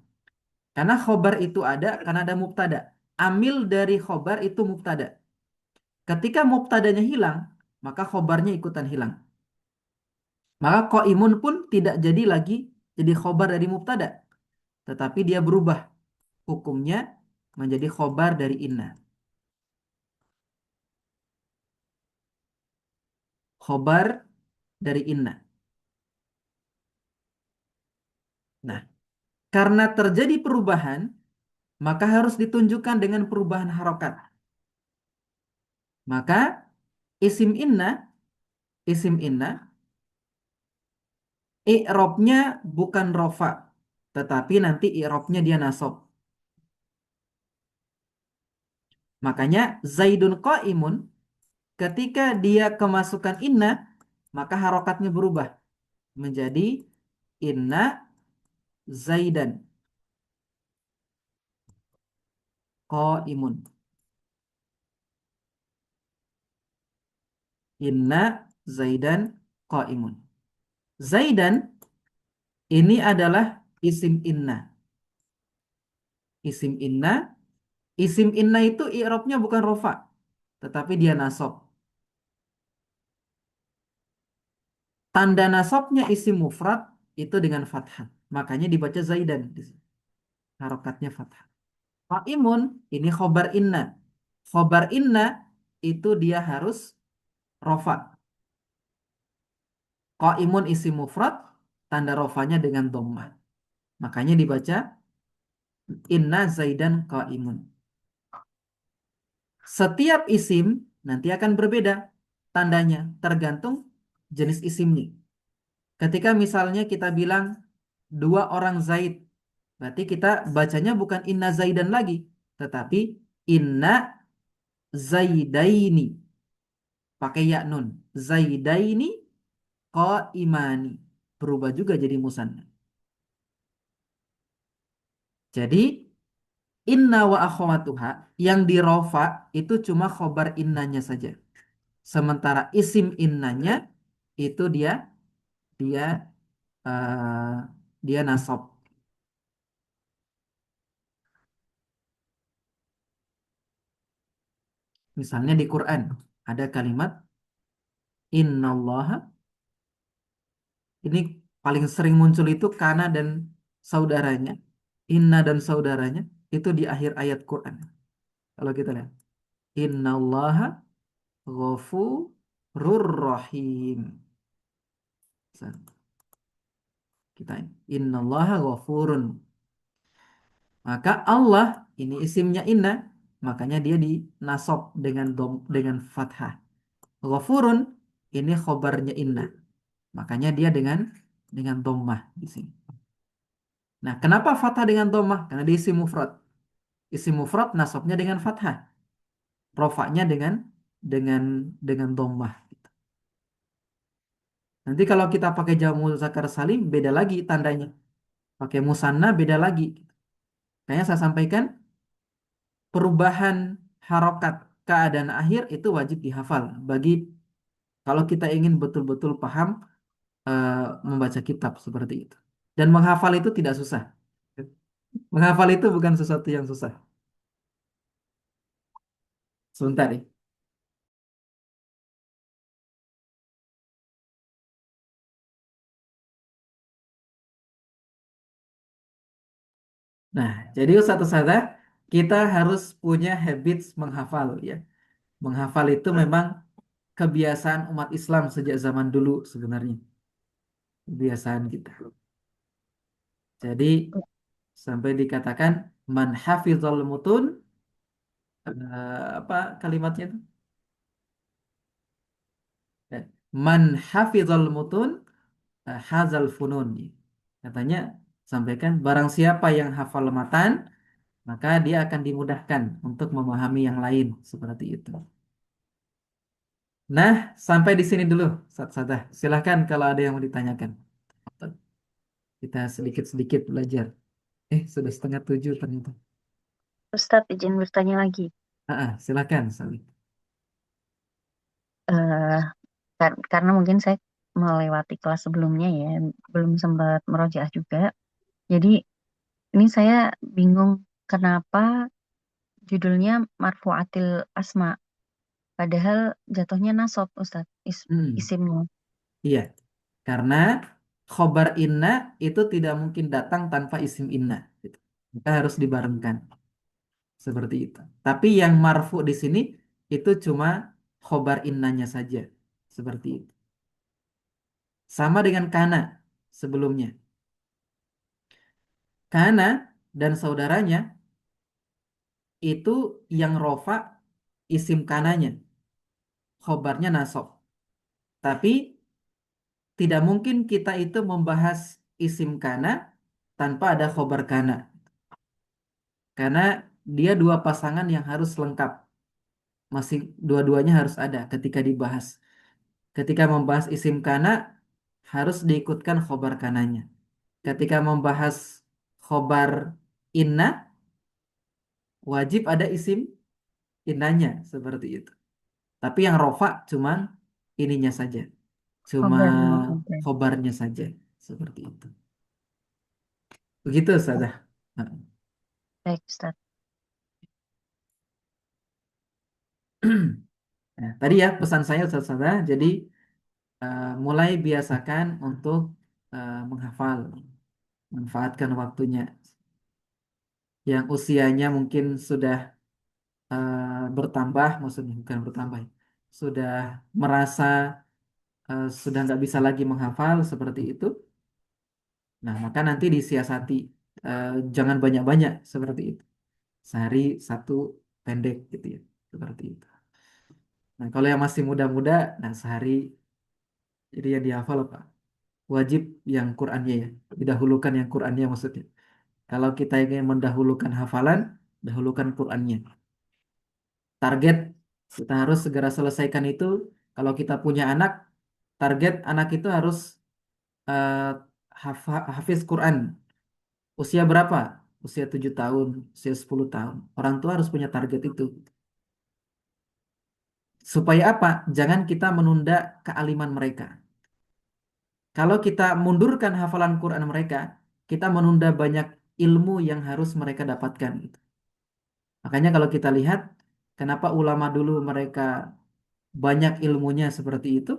Karena khobar itu ada karena ada mubtada. Amil dari khobar itu mubtada. Ketika mubtadanya hilang, maka khobarnya ikutan hilang. Maka qaimun pun tidak jadi lagi jadi khobar dari mubtada. Tetapi dia berubah hukumnya menjadi khobar dari inna. Khobar dari inna. Nah, karena terjadi perubahan, maka harus ditunjukkan dengan perubahan harokat. Maka isim inna, isim inna, i'robnya bukan rofa, tetapi nanti i'robnya dia nasab. Makanya Zaidun qaimun, ketika dia kemasukan inna, maka harokatnya berubah menjadi inna Zaidan qaimun. Inna Zaidan qaimun. Zaidan ini adalah isim inna. Isim inna. Isim inna itu i'robnya bukan rofa, tetapi dia nasab. Tanda nasabnya isim mufrad itu dengan fathah. Makanya dibaca Zaidan. Harokatnya fathah. Qaimun ini khobar inna. Khobar inna itu dia harus rofa. Qaimun isim mufrad, tanda rofanya dengan dhammah. Makanya dibaca inna Zaidan qaimun. Setiap isim nanti akan berbeda tandanya tergantung jenis isimnya. Ketika misalnya kita bilang dua orang Zaid, berarti kita bacanya bukan inna Zaidan lagi, tetapi inna Zaidaini. Pakai ya nun. Zaidaini qaimani. Berubah juga jadi musanna. Jadi inna wa akhwatuha yang dirofa itu cuma khobar innanya saja. Sementara isim innanya itu dia eh, dia nasab. Misalnya di Quran ada kalimat innallaha, ini paling sering muncul itu kana dan saudaranya. Inna dan saudaranya itu di akhir ayat Quran. Kalau kita lihat innallaha ghafurur rahim. Kita ini innallaha ghafurun. Maka Allah ini isimnya inna, makanya dia dinasab dengan fathah. Ghafurun ini khobarnya inna, makanya dia dengan dhammah di sini. Nah, kenapa fathah dengan dhammah? Karena dia isim mufrad. Isim mufrad nasabnya dengan fathah, rofaknya dengan dengan dhammah. Nanti kalau kita pakai jamu zakar salim beda lagi tandanya. Pakai musanna beda lagi. Kayaknya saya sampaikan perubahan harokat keadaan akhir itu wajib dihafal bagi kalau kita ingin betul-betul paham eh, membaca kitab seperti itu. Dan menghafal itu tidak susah. Menghafal itu bukan sesuatu yang susah. Sebentar ya. Nah, jadi Ustaz-Ustazah, kita harus punya habits menghafal ya. Menghafal itu memang kebiasaan umat Islam sejak zaman dulu sebenarnya. Kebiasaan kita. Jadi sampai dikatakan man hafizal mutun apa kalimatnya itu? Eh, Man hafizal mutun hazal funun. Katanya sampaikan barang siapa yang hafal matan maka dia akan dimudahkan untuk memahami yang lain seperti itu. Nah, sampai di sini dulu, Sadah. Silahkan kalau ada yang mau ditanyakan. Kita sedikit-sedikit belajar. Sudah setengah tujuh ternyata. Ustadz izin bertanya lagi. Silahkan, Salih. eh karena mungkin saya melewati kelas sebelumnya ya, belum sempat merojaah juga. Jadi ini saya bingung kenapa judulnya Marfuatil Asma, padahal jatuhnya nasab Ustadz Hmm, isimnya. iya, karena khobar inna itu tidak mungkin datang tanpa isim inna. Gitu. Maka harus dibarengkan seperti itu. Tapi yang marfu di sini itu cuma khobar innanya saja, seperti itu. Sama dengan kana sebelumnya. Kana dan saudaranya itu yang rofa isim kananya, khobarnya nasab. Tapi tidak mungkin kita itu membahas isim kana tanpa ada khobar kana. Karena dia dua pasangan yang harus lengkap. Masih dua-duanya harus ada ketika dibahas. Ketika membahas isim kana harus diikutkan khobar kananya. Ketika membahas khobar inna wajib ada isim innanya seperti itu. Tapi yang rofa cuman ininya saja. Cuma Kabarnya saja. khobarnya saja seperti itu. Begitu saja. Baik Ustadz. Nah, tadi ya pesan saya Ustaz. Jadi mulai biasakan untuk menghafal, manfaatkan waktunya. Yang usianya mungkin sudah bertambah, maksudnya bukan bertambah, ya, sudah merasa sudah nggak bisa lagi menghafal seperti itu. Nah, maka nanti disiasati, jangan banyak-banyak seperti itu. Sehari satu pendek gitu ya, seperti itu. Nah, kalau yang masih muda-muda, nah sehari jadi yang dihafal apa? Wajib yang Qur'annya ya, didahulukan yang Qur'annya maksudnya. Kalau kita ingin mendahulukan hafalan, dahulukan Qur'annya. Target kita harus segera selesaikan itu. Kalau kita punya anak, target anak itu harus eh, hafiz Quran. Usia berapa? Usia 7 tahun, usia 10 tahun. Orang tua harus punya target itu. Supaya apa? Jangan kita menunda kealiman mereka. Kalau kita mundurkan hafalan Quran mereka, kita menunda banyak ilmu yang harus mereka dapatkan. Gitu. Makanya kalau kita lihat, kenapa ulama dulu mereka banyak ilmunya seperti itu?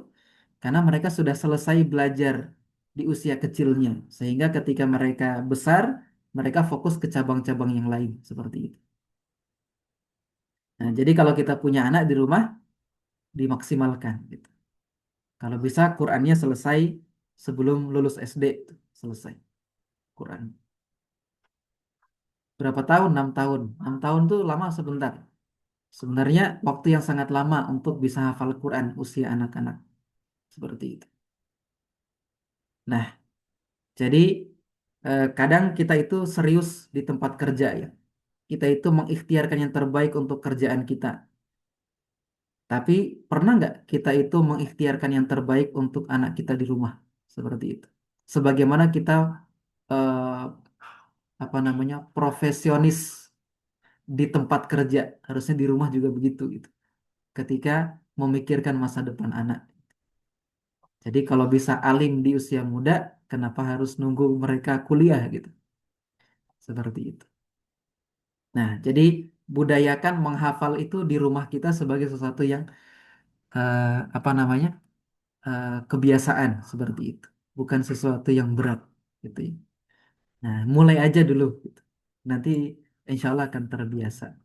Karena mereka sudah selesai belajar di usia kecilnya. Sehingga ketika mereka besar, mereka fokus ke cabang-cabang yang lain. Seperti itu. Nah, jadi kalau kita punya anak di rumah, dimaksimalkan. Gitu. Kalau bisa Qurannya selesai sebelum lulus SD. Selesai Quran. Berapa tahun? 6 tahun. 6 tahun tuh lama sebentar. Sebenarnya waktu yang sangat lama untuk bisa hafal Quran usia anak-anak. Seperti itu. Nah, jadi kadang kita itu serius di tempat kerja ya. kita itu mengikhtiarkan yang terbaik untuk kerjaan kita. Tapi pernah nggak kita itu mengikhtiarkan yang terbaik untuk anak kita di rumah? Seperti itu. Sebagaimana kita eh, apa namanya profesionis di tempat kerja, harusnya di rumah juga begitu gitu. Ketika memikirkan masa depan anak. Jadi kalau bisa alim di usia muda, kenapa harus nunggu mereka kuliah gitu? Seperti itu. Nah, jadi budayakan menghafal itu di rumah kita sebagai sesuatu yang eh, apa namanya kebiasaan seperti itu, bukan sesuatu yang berat gitu ya. Nah, mulai aja dulu gitu. Nanti insya Allah akan terbiasa.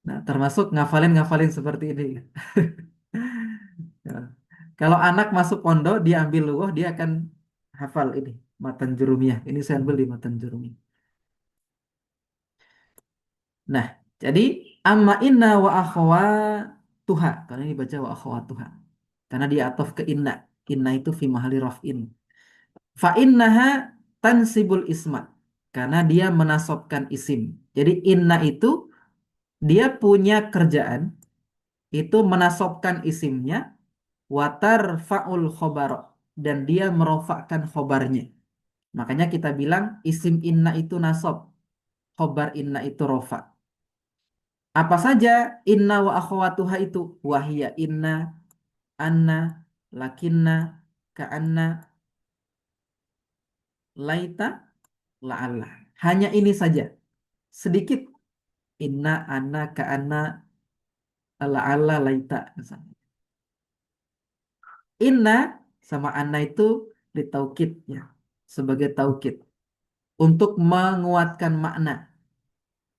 Nah, termasuk ngafalin-ngafalin seperti ini. Ya. Kalau anak masuk pondok, dia ambil luwah, dia akan hafal ini matan jurumiyah. Ini saya ambil di matan jurumiyah. Nah, jadi amma inna wa akhwatuha. Karena ini baca wa akhwatuha. Karena dia ataf ke inna. Inna itu fi mahali raf'in. Fa innaha tansibul isma. Karena dia menasobkan isim. Jadi inna itu dia punya kerjaan itu menasobkan isimnya watar faul khobar dan dia merofakkan khobarnya. Makanya kita bilang isim inna itu nasob, khobar inna itu rofa. Apa saja inna wa akhwatuha itu? Wahia inna, anna, lakinna, ka'anna, laita, la'alla. Hanya ini saja. Sedikit inna, anna, ka'anna, la'alla, laita. Misalnya. Inna sama anna itu ditaukid ya. Sebagai taukid. Untuk menguatkan makna.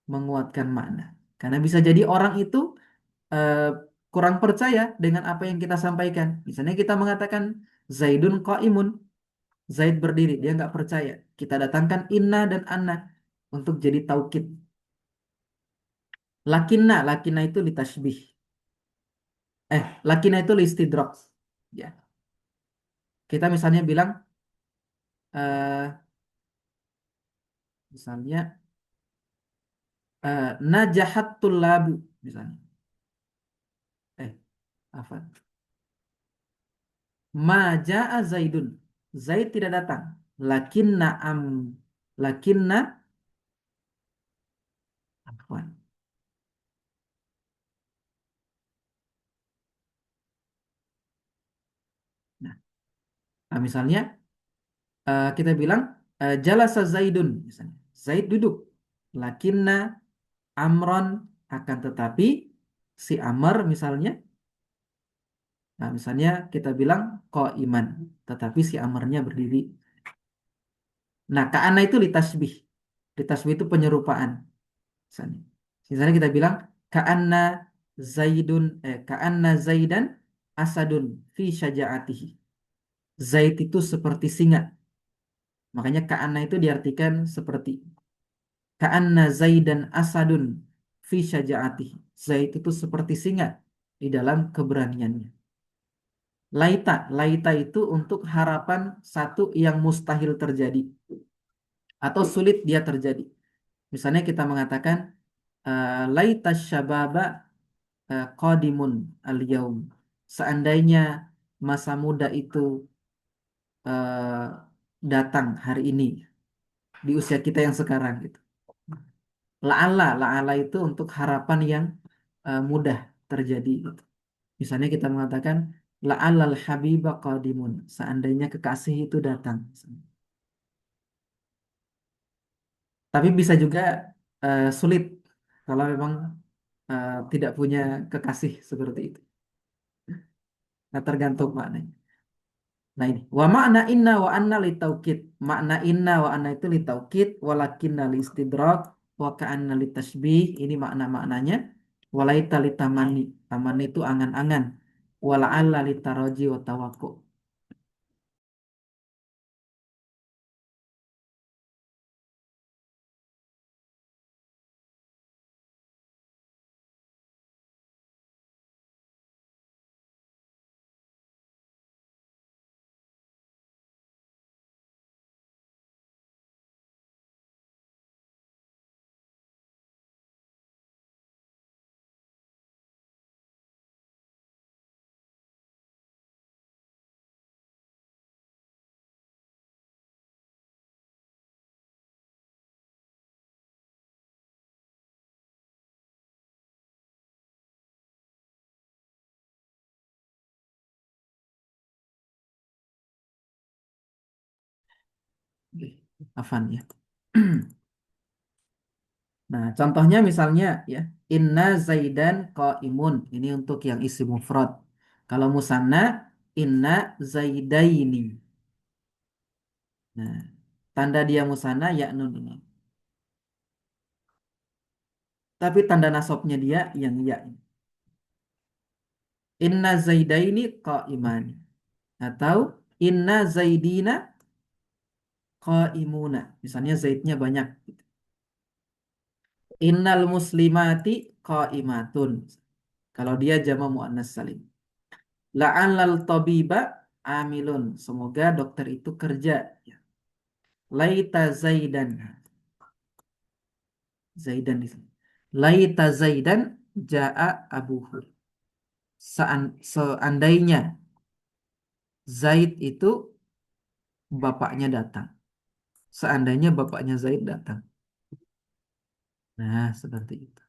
Menguatkan makna. Karena bisa jadi orang itu eh, kurang percaya dengan apa yang kita sampaikan. Misalnya kita mengatakan Zaidun qaimun, Zaid berdiri, dia nggak percaya. Kita datangkan inna dan anna untuk jadi taukid. Lakinna, lakinna itu litasbih. Lakinna itu listidrak. Ya, kita misalnya bilang eh, misalnya najahat tullabu misalnya. Eh, apa? Ma jaa Zaidun. Zaid tidak datang. Lakinna lakinna afwan. Nah, misalnya kita bilang jalasa Zaidun misalnya. Zaid duduk. Lakinna Amron akan tetapi si Amr misalnya. Nah, misalnya kita bilang ko iman, tetapi si Amrnya berdiri. Nah, ka'ana itu litasbih. Litasbih itu penyerupaan. Misalnya, misalnya kita bilang ka'anna ka'anna Zaidan asadun fi syaja'atihi. Zaid itu seperti singa. Makanya ka'anna itu diartikan seperti ka'anna Zaidan asadun fi syaja'atihi. Zaid itu seperti singa di dalam keberaniannya. Laita, laita itu untuk harapan satu yang mustahil terjadi atau sulit dia terjadi. Misalnya kita mengatakan laita syababa qadimun al-yaum. Seandainya masa muda itu eh, datang hari ini di usia kita yang sekarang gitu. La'alla, la'alla itu untuk harapan yang mudah terjadi gitu. Misalnya kita mengatakan la'allal habiba qadimun. Seandainya kekasih itu datang. Tapi bisa juga sulit kalau memang tidak punya kekasih seperti itu. Nah, tergantung maknanya. Nah ini, wa makna inna wa anna li taukid. Makna inna wa anna itu li taukid, walakinna li istidrak, wa ka'anna li tasbih. Ini makna-maknanya. Walaita li tamani. Tamani itu angan-angan. Wala'alla li taraji wa tawakku. Oke, Afan ya. Nah, contohnya misalnya ya, inna zaidan qaimun. Ini untuk yang isim mufrad. Kalau musanna, inna zaidaini. Nah, tanda dia musanna ya nun ini. Tapi tanda nasabnya dia yang ya. Inna zaidaini qaimani. Atau inna zaidina qaimuna. Misalnya zaidnya banyak. Innal muslimati qaimatun. Kalau dia jama muannas salim. La'allal tabiba amilun. Semoga dokter itu kerja. Ya. Laita zaidan. Zaidan di sini. Laita zaidan ja'a abuhu. Seandainya Zaid itu bapaknya datang. Seandainya bapaknya Zaid datang. Nah, seperti itu.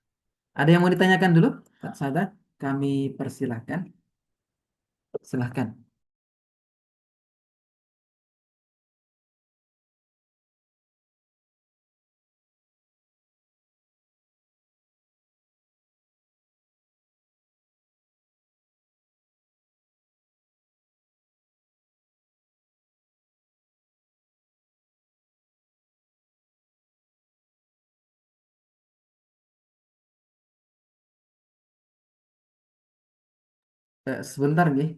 Ada yang mau ditanyakan dulu, Pak Sada? Kami persilahkan. Silahkan. Sebentar, nih.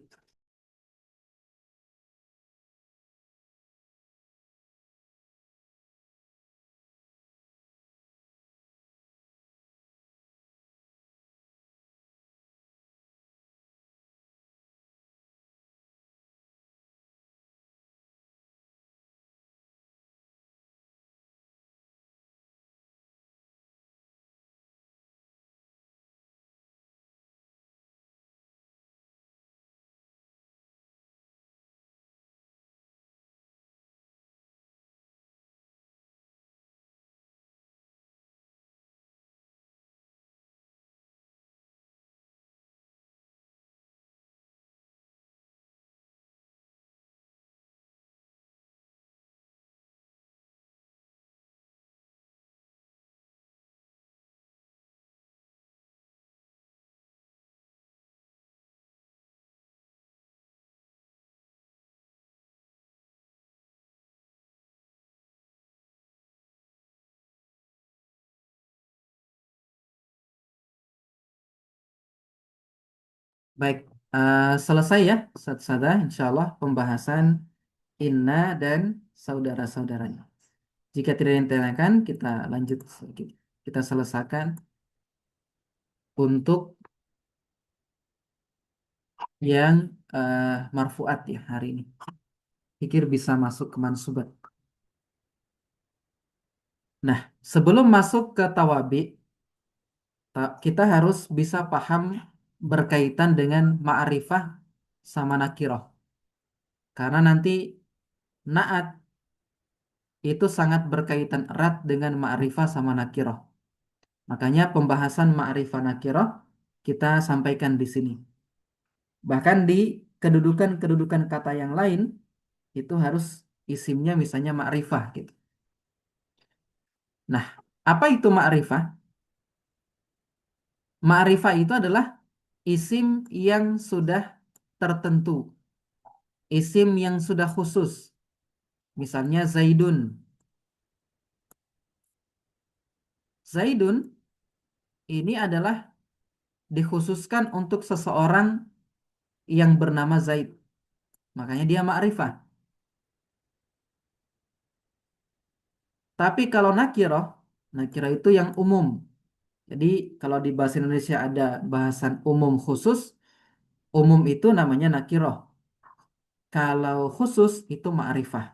Baik, selesai ya, Ustaz Sada. Insya Allah pembahasan Inna dan saudara-saudaranya. Jika tidak ditanyakan, kita lanjut sedikit. Kita selesaikan untuk yang marfuat ya hari ini. Pikir bisa masuk ke mansubat. Nah, sebelum masuk ke tawabi, kita harus bisa paham berkaitan dengan ma'rifah sama nakiroh. Karena nanti naat itu sangat berkaitan erat dengan ma'rifah sama nakiroh. Makanya pembahasan ma'rifah nakiroh kita sampaikan di sini. Bahkan di kedudukan-kedudukan kata yang lain itu harus isimnya misalnya ma'rifah gitu. Nah, apa itu ma'rifah? Ma'rifah itu adalah isim yang sudah tertentu, isim yang sudah khusus. Misalnya Zaidun. Zaidun ini adalah dikhususkan untuk seseorang yang bernama Zaid. Makanya dia ma'rifah. Tapi kalau nakiroh, nakiroh itu yang umum. Jadi kalau di bahasa Indonesia ada bahasan umum khusus, umum itu namanya nakiroh. Kalau khusus itu ma'rifah.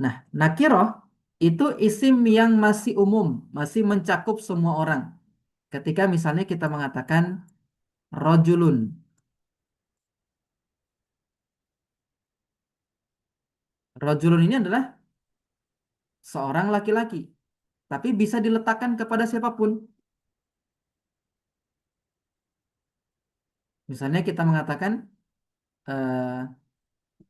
Nah, nakiroh itu isim yang masih umum, masih mencakup semua orang. Ketika misalnya kita mengatakan rojulun. Rojulun ini adalah seorang laki-laki. Tapi bisa diletakkan kepada siapapun. Misalnya kita mengatakan eh,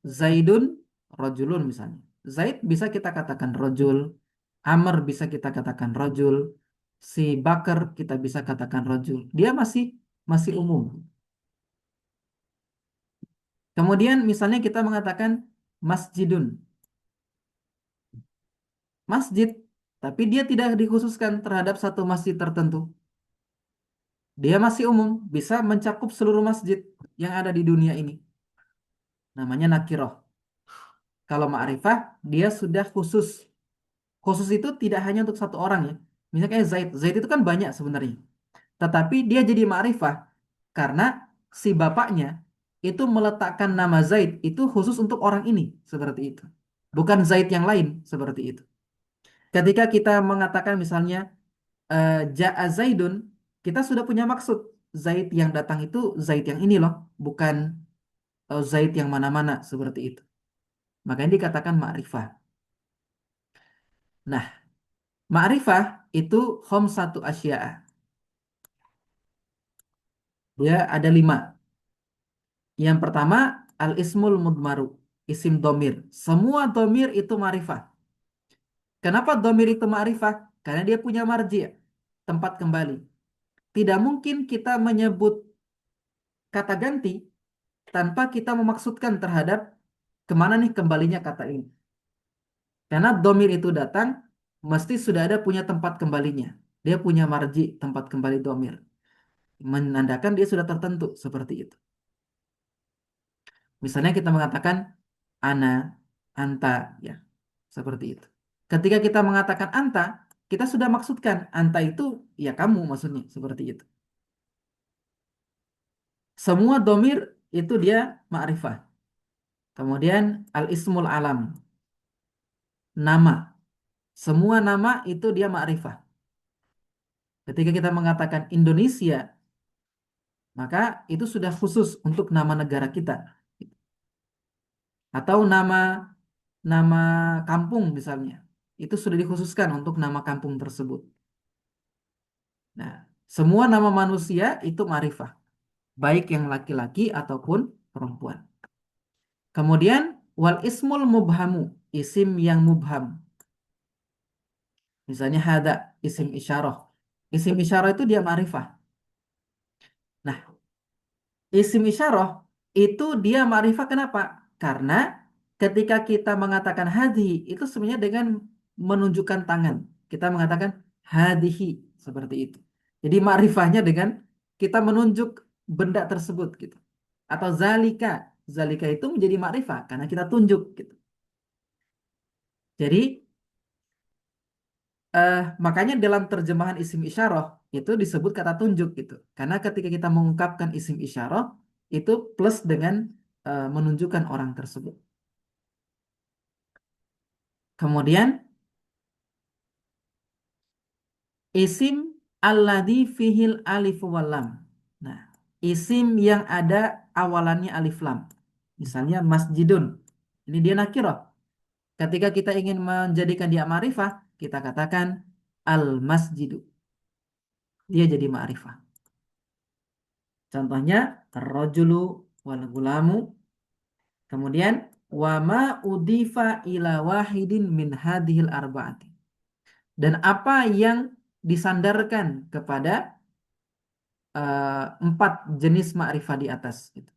Zaidun rojulun misalnya. Zaid bisa kita katakan rojul, Amr bisa kita katakan rojul, si Bakar kita bisa katakan rojul. Dia masih masih umum. Kemudian misalnya kita mengatakan masjidun, masjid, tapi dia tidak dikhususkan terhadap satu masjid tertentu. Dia masih umum, bisa mencakup seluruh masjid yang ada di dunia ini. Namanya nakiroh. Kalau ma'rifah, dia sudah khusus. Khusus itu tidak hanya untuk satu orang ya. Misalnya kayak Zaid. Zaid itu kan banyak sebenarnya. Tetapi dia jadi ma'rifah karena si bapaknya itu meletakkan nama Zaid itu khusus untuk orang ini. Seperti itu. Bukan Zaid yang lain. Seperti itu. Ketika kita mengatakan misalnya Ja'a Zaidun, kita sudah punya maksud. Zaid yang datang itu Zaid yang ini loh. Bukan Zaid yang mana-mana. Seperti itu. Makanya dikatakan ma'rifah. Nah, ma'rifah itu satu asya'a. Dia ada 5. Yang pertama, al-ismul mudmaru. Isim domir. Semua domir itu ma'rifah. Kenapa domir itu ma'rifah? Karena dia punya marji, tempat kembali. Tidak mungkin kita menyebut kata ganti tanpa kita memaksudkan terhadap kemana nih kembalinya kata ini. Karena domir itu datang, mesti sudah ada punya tempat kembalinya. Dia punya marji, tempat kembali domir. Menandakan dia sudah tertentu seperti itu. Misalnya kita mengatakan ana, anta, ya, seperti itu. Ketika kita mengatakan anta, kita sudah maksudkan anta itu ya kamu maksudnya seperti itu. Semua domir itu dia ma'rifah. Kemudian al-ismul alam, nama. Semua nama itu dia ma'rifah. Ketika kita mengatakan Indonesia, maka itu sudah khusus untuk nama negara kita. Atau nama nama kampung misalnya. Itu sudah dikhususkan untuk nama kampung tersebut. Nah, semua nama manusia itu ma'rifah, baik yang laki-laki ataupun perempuan. Kemudian wal ismul mubhamu, isim yang mubham. Misalnya hada, isim isyarah. Isim isyarah itu dia ma'rifah. Nah, isim isyarah itu dia ma'rifah kenapa? Karena ketika kita mengatakan hadhi itu sebenarnya dengan menunjukkan tangan. Kita mengatakan hadhihi seperti itu. Jadi ma'rifahnya dengan kita menunjuk benda tersebut gitu. Atau zalika. Zalika itu menjadi ma'rifah karena kita tunjuk gitu. Jadi makanya dalam terjemahan isim isyarah itu disebut kata tunjuk gitu. Karena ketika kita mengungkapkan isim isyarah itu plus dengan menunjukkan orang tersebut. Kemudian isim alladzi fihil alif wal lam. Nah, isim yang ada awalannya alif lam. Misalnya masjidun. Ini dia nakirah. Ketika kita ingin menjadikan dia ma'rifah, kita katakan al masjidu. Dia jadi ma'rifah. Contohnya ar-rajulu wal gulamu. Kemudian wa ma udifa ila wahidin min hadhil arba'ati. Dan apa yang disandarkan kepada 4 jenis ma'rifah di atas gitu.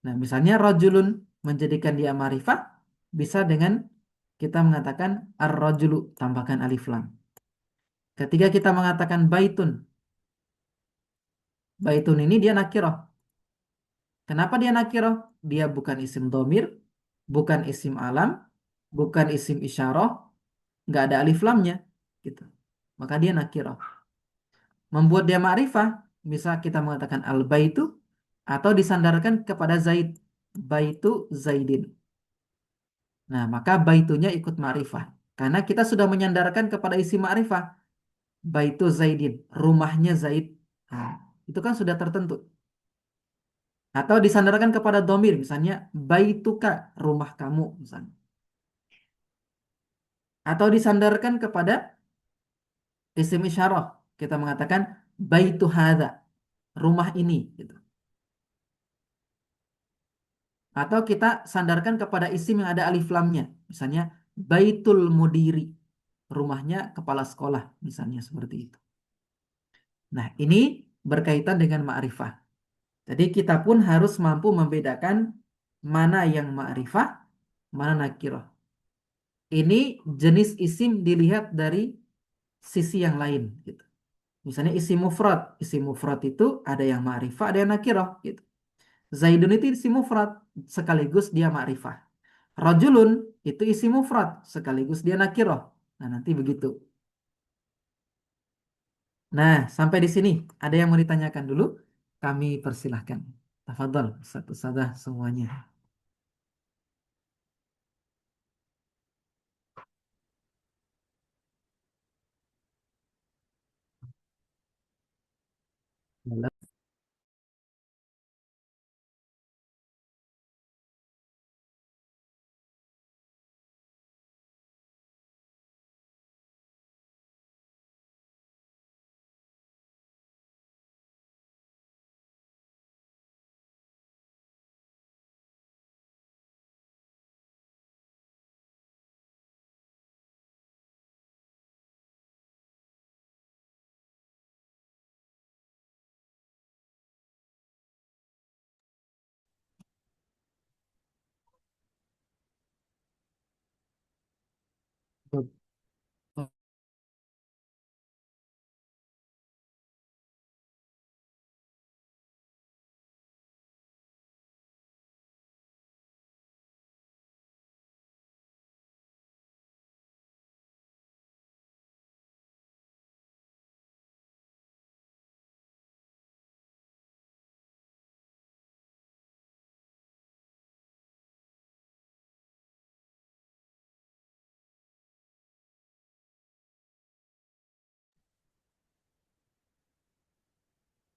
Nah, misalnya rajulun menjadikan dia ma'rifah bisa dengan kita mengatakan ar-rajulu tambahkan alif lam. Ketika kita mengatakan baitun, baitun ini dia nakirah. Kenapa dia nakirah? Dia bukan isim domir, bukan isim alam, bukan isim isyarah, nggak ada alif lamnya, gitu. Maka dia nakirah. Membuat dia ma'rifah, bisa kita mengatakan al-baitu atau disandarkan kepada Zaid, baitu Zaidin. Nah, maka baitunya ikut ma'rifah. Karena kita sudah menyandarkan kepada isi ma'rifah, baitu Zaidin, rumahnya Zaid. Nah, itu kan sudah tertentu. Atau disandarkan kepada domir, misalnya baituka, rumah kamu, misalnya. Atau disandarkan kepada isim isyarah. Kita mengatakan baitu hadza, rumah ini gitu. Atau kita sandarkan kepada isim yang ada alif lamnya. Misalnya Baitul Mudiri, rumahnya kepala sekolah, misalnya seperti itu. Nah, ini berkaitan dengan ma'rifah. Jadi kita pun harus mampu membedakan mana yang ma'rifah, mana nakirah. Ini jenis isim dilihat dari sisi yang lain gitu. Misalnya isim mufrad itu ada yang ma'rifah, ada yang nakirah gitu. Zaidun itu isim mufrad sekaligus dia ma'rifah. Rajulun itu isim mufrad sekaligus dia nakirah. Nah, nanti begitu. Nah, sampai di sini ada yang mau ditanyakan dulu? Kami persilahkan. Tafadhol, satu sadah semuanya.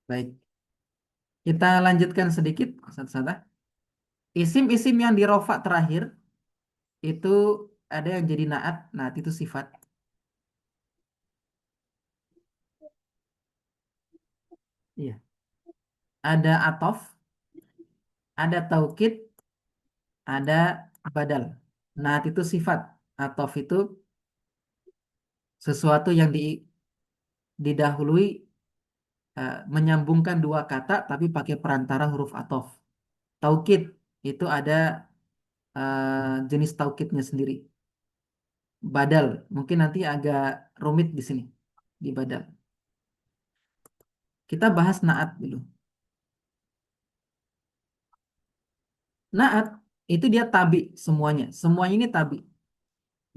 Baik, kita lanjutkan sedikit, Ustaz Sadah. Isim-isim yang di rofa terakhir itu ada yang jadi naat. Naat itu sifat. Iya. Ada atof, ada taukid, ada badal. Naat itu sifat. Atof itu sesuatu yang didahului, menyambungkan dua kata tapi pakai perantara huruf atof. Taukid itu ada jenis taukidnya sendiri. Badal mungkin nanti agak rumit di sini di badal. Kita bahas naat dulu. Naat itu dia tabi semuanya. Semuanya ini tabi.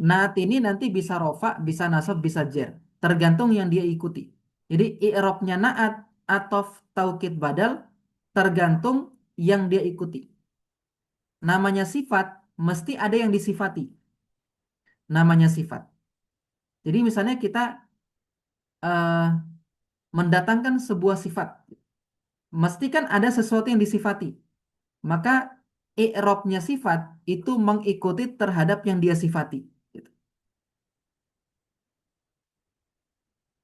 Naat ini nanti bisa rofa, bisa nasab, bisa jer. Tergantung yang dia ikuti. Jadi i'rabnya naat, atof, taukid, badal tergantung yang dia ikuti. Namanya sifat mesti ada yang disifati. Namanya sifat. Jadi misalnya kita eh, mendatangkan sebuah sifat, mesti kan ada sesuatu yang disifati. Maka i'rabnya sifat itu mengikuti terhadap yang dia sifati. Gitu.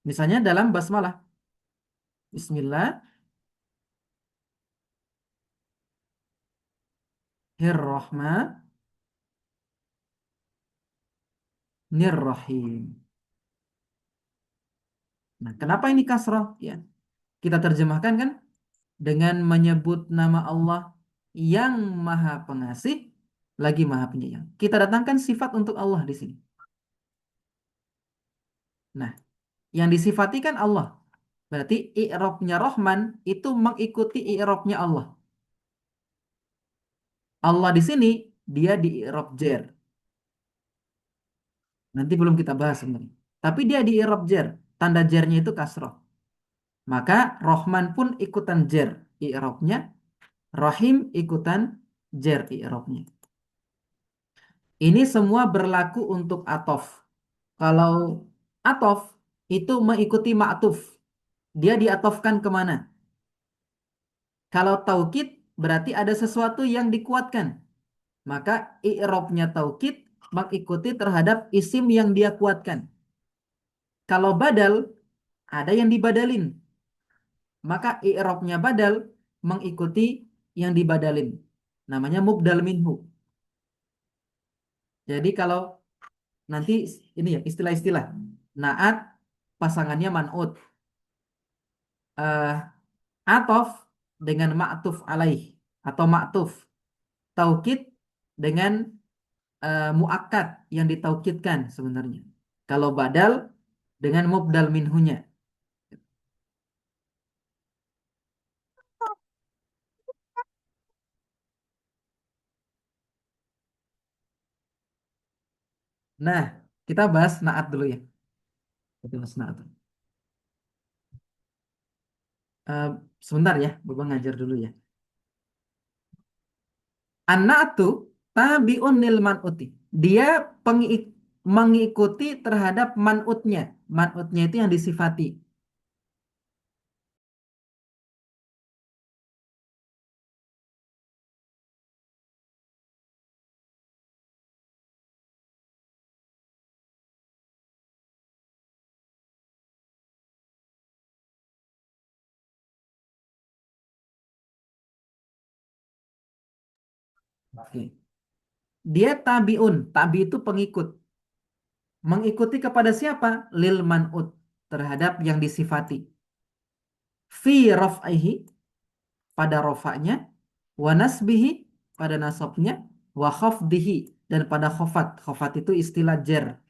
Misalnya dalam basmalah, Bismillahirrahmanirrahim. Nah, kenapa ini kasroh? Ya, kita terjemahkan kan dengan menyebut nama Allah yang Maha Pengasih lagi Maha Penyayang. Kita datangkan sifat untuk Allah di sini. Nah, yang disifati kan Allah. Berarti i'rabnya Rahman itu mengikuti i'rabnya Allah. Allah di sini dia di i'rab jer. Nanti belum kita bahas sebenarnya. Tapi dia di i'rab jer. Tanda jernya itu kasroh. Maka Rahman pun ikutan jer i'rabnya. Rahim ikutan jer i'rabnya. Ini semua berlaku untuk atof. Kalau atof itu mengikuti ma'tuf. Dia diatofkan kemana? Kalau taukid berarti ada sesuatu yang dikuatkan. Maka i'rabnya taukid mengikuti terhadap isim yang dia kuatkan. Kalau badal ada yang dibadalin. Maka i'rabnya badal mengikuti yang dibadalin. Namanya mubdal minhu. Jadi kalau nanti ini ya istilah-istilah. Naat pasangannya man'ut. Eh, atof dengan ma'tuf alaih atau ma'tuf. Taukid dengan muakkad yang ditaukidkan sebenarnya. Kalau badal dengan mubdal minhunya. Nah, kita bahas naat dulu ya. Kita bahas naat. Eh, sebentar ya, Bapak ngajar dulu ya. An-na'tu tabi'un lil man'uti. Dia mengikuti terhadap man'utnya. Man'utnya itu yang disifati. Oke. Dia tabi'un. Tabi itu pengikut. Mengikuti kepada siapa? Lil man'ut. Terhadap yang disifati. Fi raf'ihi. Pada rofaknya. Wa nasbihi. Pada nasabnya. Wa khafdihi. Dan pada khofat. Khofat itu istilah jer.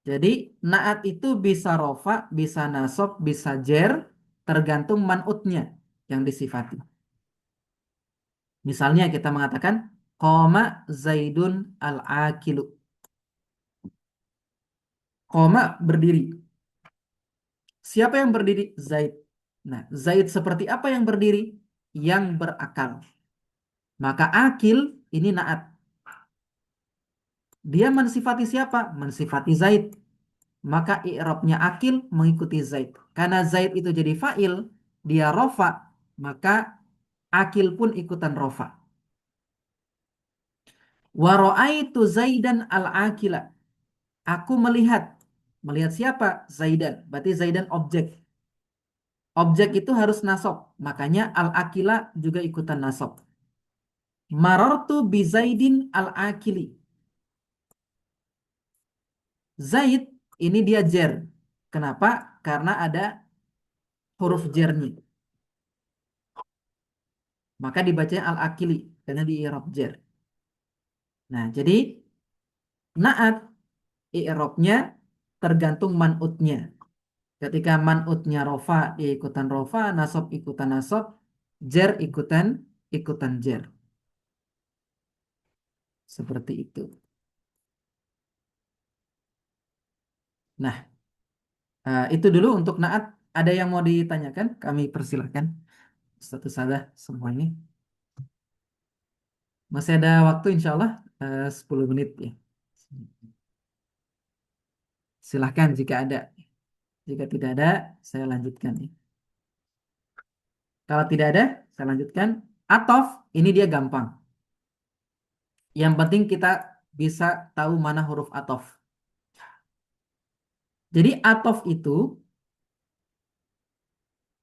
Jadi naat itu bisa rofa, bisa nasab, bisa jer, tergantung man'utnya yang disifati. Misalnya kita mengatakan koma zaidun al-akilu. Koma berdiri. Siapa yang berdiri? Zaid. Nah, Zaid seperti apa yang berdiri? Yang berakal. Maka akil ini naat. Dia mensifati siapa? Mensifati Zaid. Maka i'rabnya akil mengikuti Zaid. Karena Zaid itu jadi fa'il, dia rofa, maka akil pun ikutan rofa. Wa ra'aitu Zaidan al-akila. Aku melihat. Melihat siapa? Zaidan. Berarti Zaidan objek. Objek itu harus nasab. Makanya al-akila juga ikutan nasab. Marartu bi Zaidin al-akili. Zaid ini dia jer. Kenapa? Karena ada huruf jernya. Maka dibacanya al-akili karena di i'rab jer. Nah, jadi naat i'rabnya tergantung man'utnya. Ketika man'utnya rofa, dia ikutan rofa, nasab ikutan nasab, jer ikutan jer. Seperti itu. Nah, itu dulu untuk naat. Ada yang mau ditanyakan? Kami persilahkan. Satu saja semuanya. Masih ada waktu insya Allah 10 menit ya. Silahkan jika ada. Jika tidak ada, saya lanjutkan ya. Kalau tidak ada, saya lanjutkan. Atof, ini dia gampang. Yang penting kita bisa tahu mana huruf atof. Jadi atof itu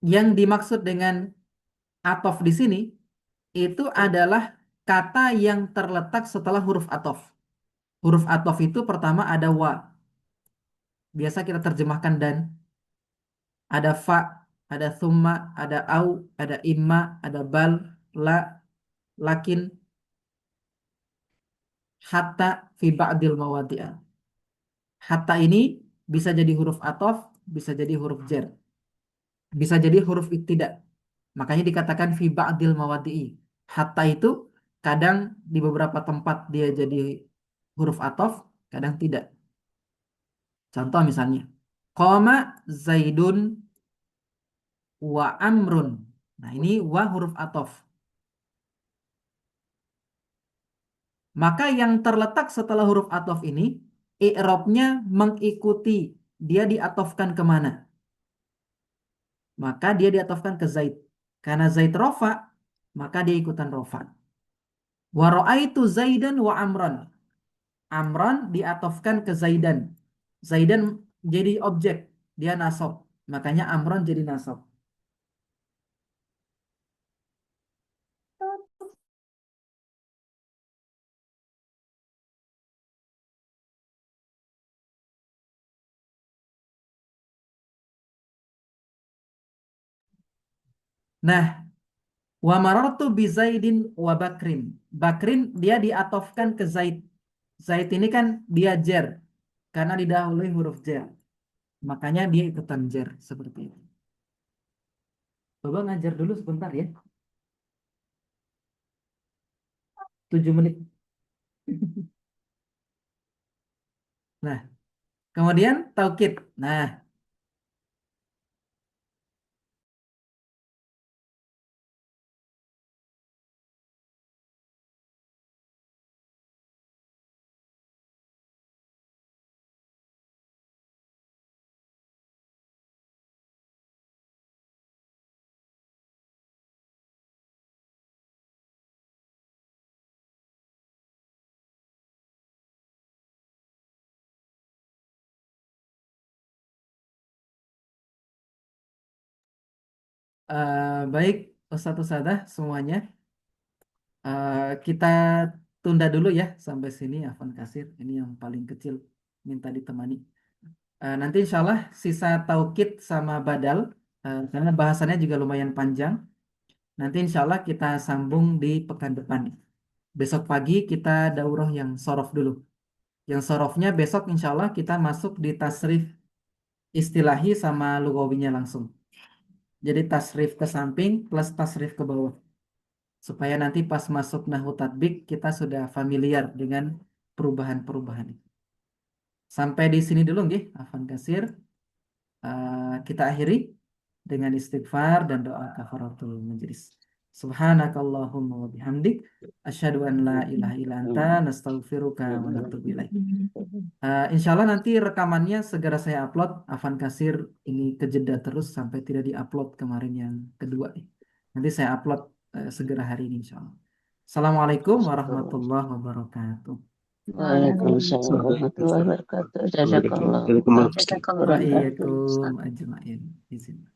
yang dimaksud dengan atof di sini itu adalah kata yang terletak setelah huruf atof. Huruf atof itu pertama ada wa. Biasa kita terjemahkan dan. Ada fa, ada thumma, ada au, ada imma, ada bal, la, lakin, hatta, fi ba'dil mawadi'a. Hatta ini bisa jadi huruf atof, bisa jadi huruf jer. Bisa jadi huruf ibtida. Makanya dikatakan fi ba'dil mawadi'i. Hatta itu kadang di beberapa tempat dia jadi huruf atof, kadang tidak. Contoh misalnya, qama zaidun wa amrun. Nah, ini wa huruf atof. Maka yang terletak setelah huruf atof ini, i'rabnya mengikuti. Dia diatofkan kemana? Maka dia diatofkan ke Zaid. Karena Zaid rofa, maka dia ikutan rofa. Wa ra'aitu Zaidan wa Amran. Amran diatofkan ke Zaidan. Zaidan jadi objek, dia nasab. Makanya Amran jadi nasab. Nah, wa marartu bi Zaidin wa Bakrin. Bakrin dia diatofkan ke Zaid. Zaid ini kan dia jer karena didahului huruf jer. Makanya dia ikutan jer seperti itu. Coba ngajar dulu sebentar ya. 7 menit. Nah, kemudian taukid. Nah, baik Ustadz Ustadzah semuanya. Kita tunda dulu ya sampai sini Afan Kasir. Ini yang paling kecil minta ditemani. Nanti insya Allah sisa taukid sama badal, karena bahasannya juga lumayan panjang. Nanti insya Allah kita sambung di pekan depan. Besok pagi kita daurah yang sorof dulu. Yang sorofnya besok insya Allah kita masuk di tasrif istilahi sama lugawinya langsung. Jadi tasrif ke samping plus tasrif ke bawah. Supaya nanti pas masuk nahu tatbik kita sudah familiar dengan perubahan-perubahan itu. Sampai di sini dulu nggih, Afan Kasir. Kita akhiri dengan istighfar dan doa kafaratul majelis. Subhanakallahumma wa bihamdik asyhadu an la ilaha illa anta nastaghfiruka wa natubu ilaik. Insya Allah nanti rekamannya segera saya upload. Afan Kasir ini kejeda terus sampai tidak diupload kemarin yang kedua. Nanti saya upload segera hari ini insya Allah. Assalamualaikum warahmatullahi wabarakatuh. Waalaikumsalam warahmatullahi wabarakatuh. Jazakallah. Jazakallah khairan, Ustaz. Waalaikumsalam ajmain. Izin.